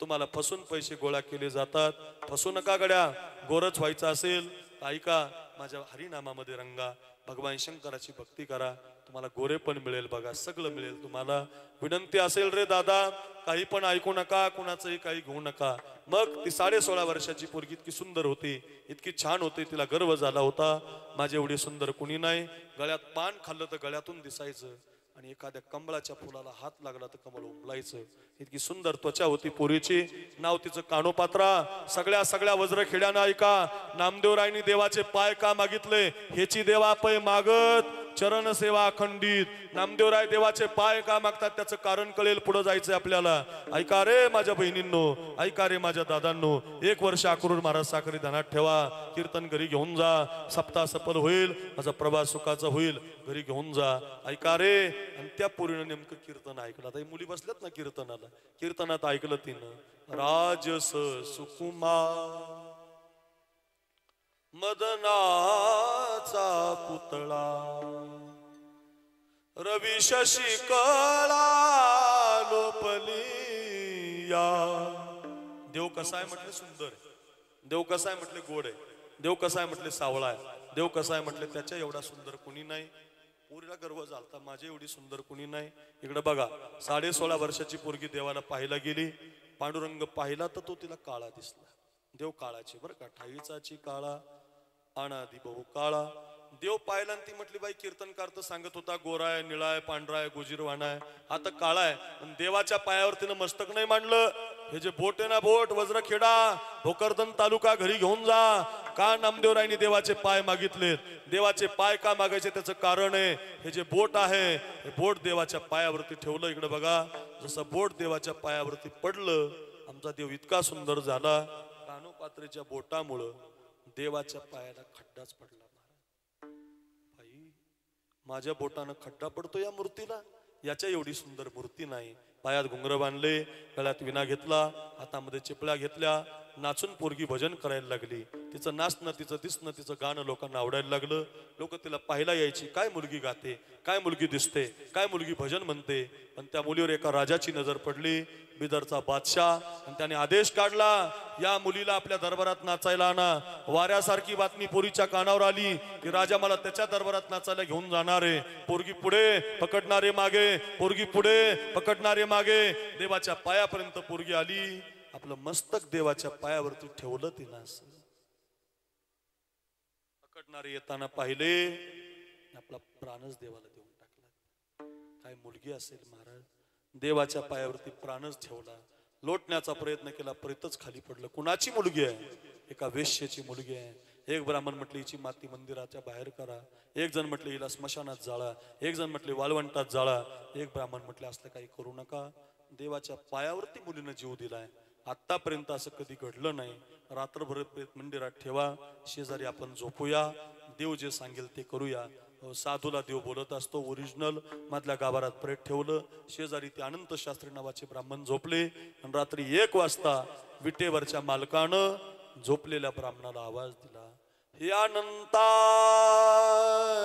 तुम्हाला फसून पैसे गोळा केले जातात. फसू नका गड्या. गोरच व्हायचं असेल ऐका, माझ्या हरिनामामध्ये रंगा. भगवान शंकराची भक्ती करा, तुम्हाला गोरे पण मिळेल. बघा सगळं मिळेल तुम्हाला. विनंती असेल रे दादा, काही पण ऐकू नका, कुणाचंही काही घेऊ नका. मग ती 16.5 वर्षाची पोरगी इतकी सुंदर होती, इतकी छान होती, तिला गर्व झाला होता. माझे एवढी सुंदर कुणी नाही. गळ्यात पान खाल्लं तर गळ्यातून दिसायचं, आणि एखाद्या कमळाच्या फुलाला हात लागला तर कमळ उमलायचं. इतकी सुंदर त्वचा होती पोरीची. नाव तिचं कानोपात्रा. सगळ्या वज्रखेड्यानं ऐका, नामदेवरायनी देवाचे पाय का मागितले? हेची देवा पै मागत चरण सेवा अखंडित. नामदेवराय देवाचे पाय का मागतात त्याचं कारण कळेल पुढे जायचंय आपल्याला. ऐका रे माझ्या बहिणींनो, ऐका रे माझ्या दादांनो. 1 वर्ष अक्रूर महाराज साखरी ध्यानात ठेवा. कीर्तन घरी घेऊन जा, सप्ताह सफल होईल, माझा प्रवास सुखाचा होईल. घरी घेऊन जा. ऐका रे. आणि त्या पोरीनं नेमकं कीर्तन ऐकलं. आता मुली बसल्यात ना कीर्तनाला, कीर्तनात ऐकलं तिनं, राजस सुकुमार मदनाचा पुतळा, रवी शशी कळा लोपली या. देव कसा आहे म्हटले सुंदर आहे. देव कसा आहे म्हटले गोड आहे. देव कसा आहे म्हटले सावळा आहे. देव कसा आहे म्हटले त्याच्या एवढा सुंदर कुणी नाही. पोरीला गर्व झालता, माझी एवढी सुंदर कुणी नाही. इकडे बघा, 16.5 वर्षाची पोरगी देवाला पाहायला गेली. पांडुरंग पाहिला तर तो तिला काळा दिसला. देव काळाची बरं का, ठाईचाची काळा, अनादी बहु काळा. देव पाहिला आणि ती म्हटली बाई कीर्तनकार तर सांगत होता गोरा आहे, निळा आहे, पांढरा आहे, गोजीरवाणा आहे, आता काळा आहे. देवाच्या पायावर तिनं मस्तक नाही मांडलं. हे जे बोट आहे ना, बोट वज्रखेडा भोकरदन तालुका, घरी घेऊन जा. का नामदेवरायनी देवाचे पाय मागितलेत? देवाचे पाय का मागायचे त्याचं कारण आहे. हे जे बोट आहे, हे बोट देवाच्या पायावरती ठेवलं. इकडे बघा, जसं बोट देवाच्या पायावरती पडलं, आमचा देव इतका सुंदर झाला. कानोपात्रेच्या बोटामुळं देवाच्या पायाला खड्डाच पडला. भाई, माझ्या बोटानं खड्डा पडतो या मूर्तीला? याच्या एवढी सुंदर मूर्ती नाही. पायात घुंगर बांधले, गळ्यात विना घेतला, हातामध्ये चिपळ्या घेतल्या. नाचून पोरगी भजन करायला लागली. तिचं नाचणं, तिचं दिसणं, तिचं गाणं लोकांना आवडायला लागलं. लोक तिला पाहायला यायची, काय मुलगी गाते, काय मुलगी दिसते, काय मुलगी भजन म्हणते. पण त्या मुलीवर एका राजाची नजर पडली, बिदरचा बादशाह. आणि त्याने आदेश काढला, या मुलीला आपल्या दरबारात नाचायला आणा. वाऱ्यासारखी बातमी पोरीच्या कानावर आली की राजा मला त्याच्या दरबारात नाचायला घेऊन जाणार आहे. पोरगी पुढे, पकडणारे मागे, पोरगी पुढे, पकडणारे मागे. देवाच्या पायापर्यंत पोरगी आली. आपलं मस्तक देवाच्या पायावरती ठेवलं तिनं. असं पकडणारे येताना पाहिले, आपला प्राणच देवाला देऊन टाकला. काय मुलगी असेल महाराज, देवाच्या पायावरती प्राणच ठेवला, लोटण्याचा प्रयत्न केला, प्रेतच खाली पडलं. कुणाची मुलगी आहे? एका वेश्येची मुलगी आहे. एक ब्राह्मण म्हटले हिची माती मंदिराच्या बाहेर करा, एक जण म्हटले हिला स्मशानात जाळा, एक जण म्हटले वाळवंटात जाळा, एक ब्राह्मण म्हटले असलं काही करू नका. देवाच्या पायावरती मुलीनं जीव दिलाय. आतापर्यंत असं कधी घडलं नाही. रात्रभर प्रेत मंदिरात ठेवा, शेजारी आपण झोपूया, देव जे सांगेल ते करूया. साधूला देव बोलत असतो. ओरिजिनल मधल्या गाभारात प्रेत ठेवलं. शेजारी ते अनंत शास्त्री नावाचे ब्राह्मण झोपले आणि रात्री 1 वाजता विटेवरच्या मालकानं झोपलेल्या ब्राह्मणाला आवाज दिला, हे अनंता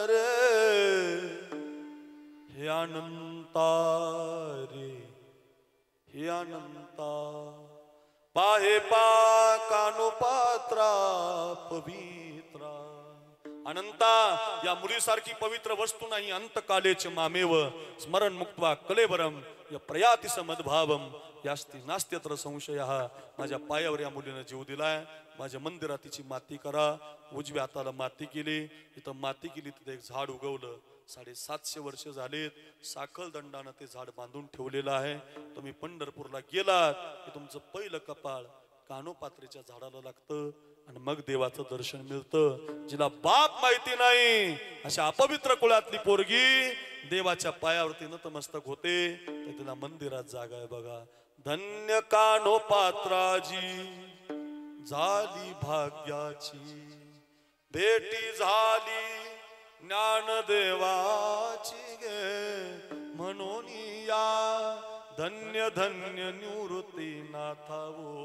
रे, हे अनंता रे, हे अनंता, पाहे पा कानोपात्रा पवित्रा. अनंता, या मुलीसारखी पवित्र वस्तू नाही. अंतकालेच मामेव स्मरण मुक्त्वा कलेवरम या प्रयाती समद्भावम यास्ती नास्त्यत्र संशयः. माझ्या पायावर या मुलीनं जीव दिलाय. माझ्या मंदिरात तिची माती करा. उजव्या हाताला माती केली, इथं माती केली, तिथे एक झाड उगवलं. 750 वर्ष झालेत. साखल दंडानं ते झाड बांधून ठेवलेलं आहे. तुम्ही पंढरपूरला गेलात की तुमचं पहिलं कपाळ कानोपात्रेच्या झाडाला लागतं आणि मग देवाचं दर्शन मिळतं. जिला बाप माहिती नाही अशा अपवित्र कुळातली पोरगी देवाच्या पायावरती नतमस्तक होते, तर तिला मंदिरात जागा आहे बघा. धन्य कानोपात्राजी झाली भाग्याची, भेटी झाली ज्ञानदेवाची गे, म्हणून या धन्य धन्य निवृत्ती नाथावो.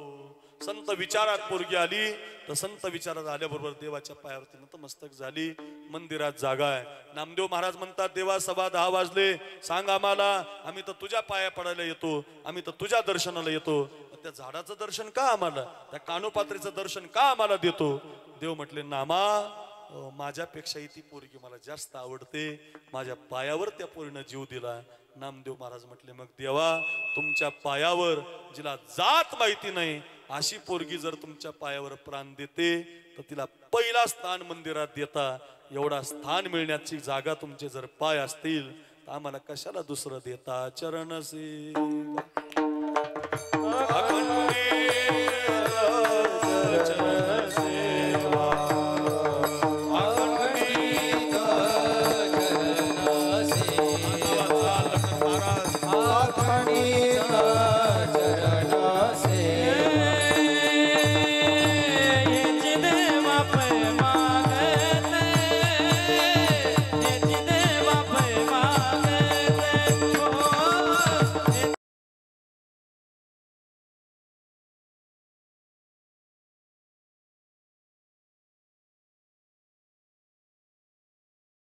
संत विचारात पोरगी आली, तर संत विचारात आल्याबरोबर देवाच्या पायावरती नतमस्तक झाली. मंदिरात जागा आहे. नामदेव महाराज म्हणतात, देवा 10:15 वाजले, सांग आम्हाला, आम्ही तर तुझ्या पाया पडायला येतो, आम्ही तर तुझ्या दर्शनाला येतो. त्या झाडाचं दर्शन का आम्हाला, त्या कानोपात्रेचं दर्शन का आम्हाला देतो? देव म्हटले, नामा, माझ्यापेक्षाही ती पोरगी मला जास्त आवडते. माझ्या पायावर त्या पोरीनं जीव दिला. नामदेव महाराज म्हटले, मग देवा, तुमच्या पायावर जिला जात माहिती नाही अशी पोरगी जर तुमच्या पायावर प्राण देते, तर तिला पहिला स्थान मंदिरात देता. एवढा स्थान मिळण्याची जागा तुमचे जर पाय असतील, तर आम्हाला कशाला दुसरं देता. चरण सेवा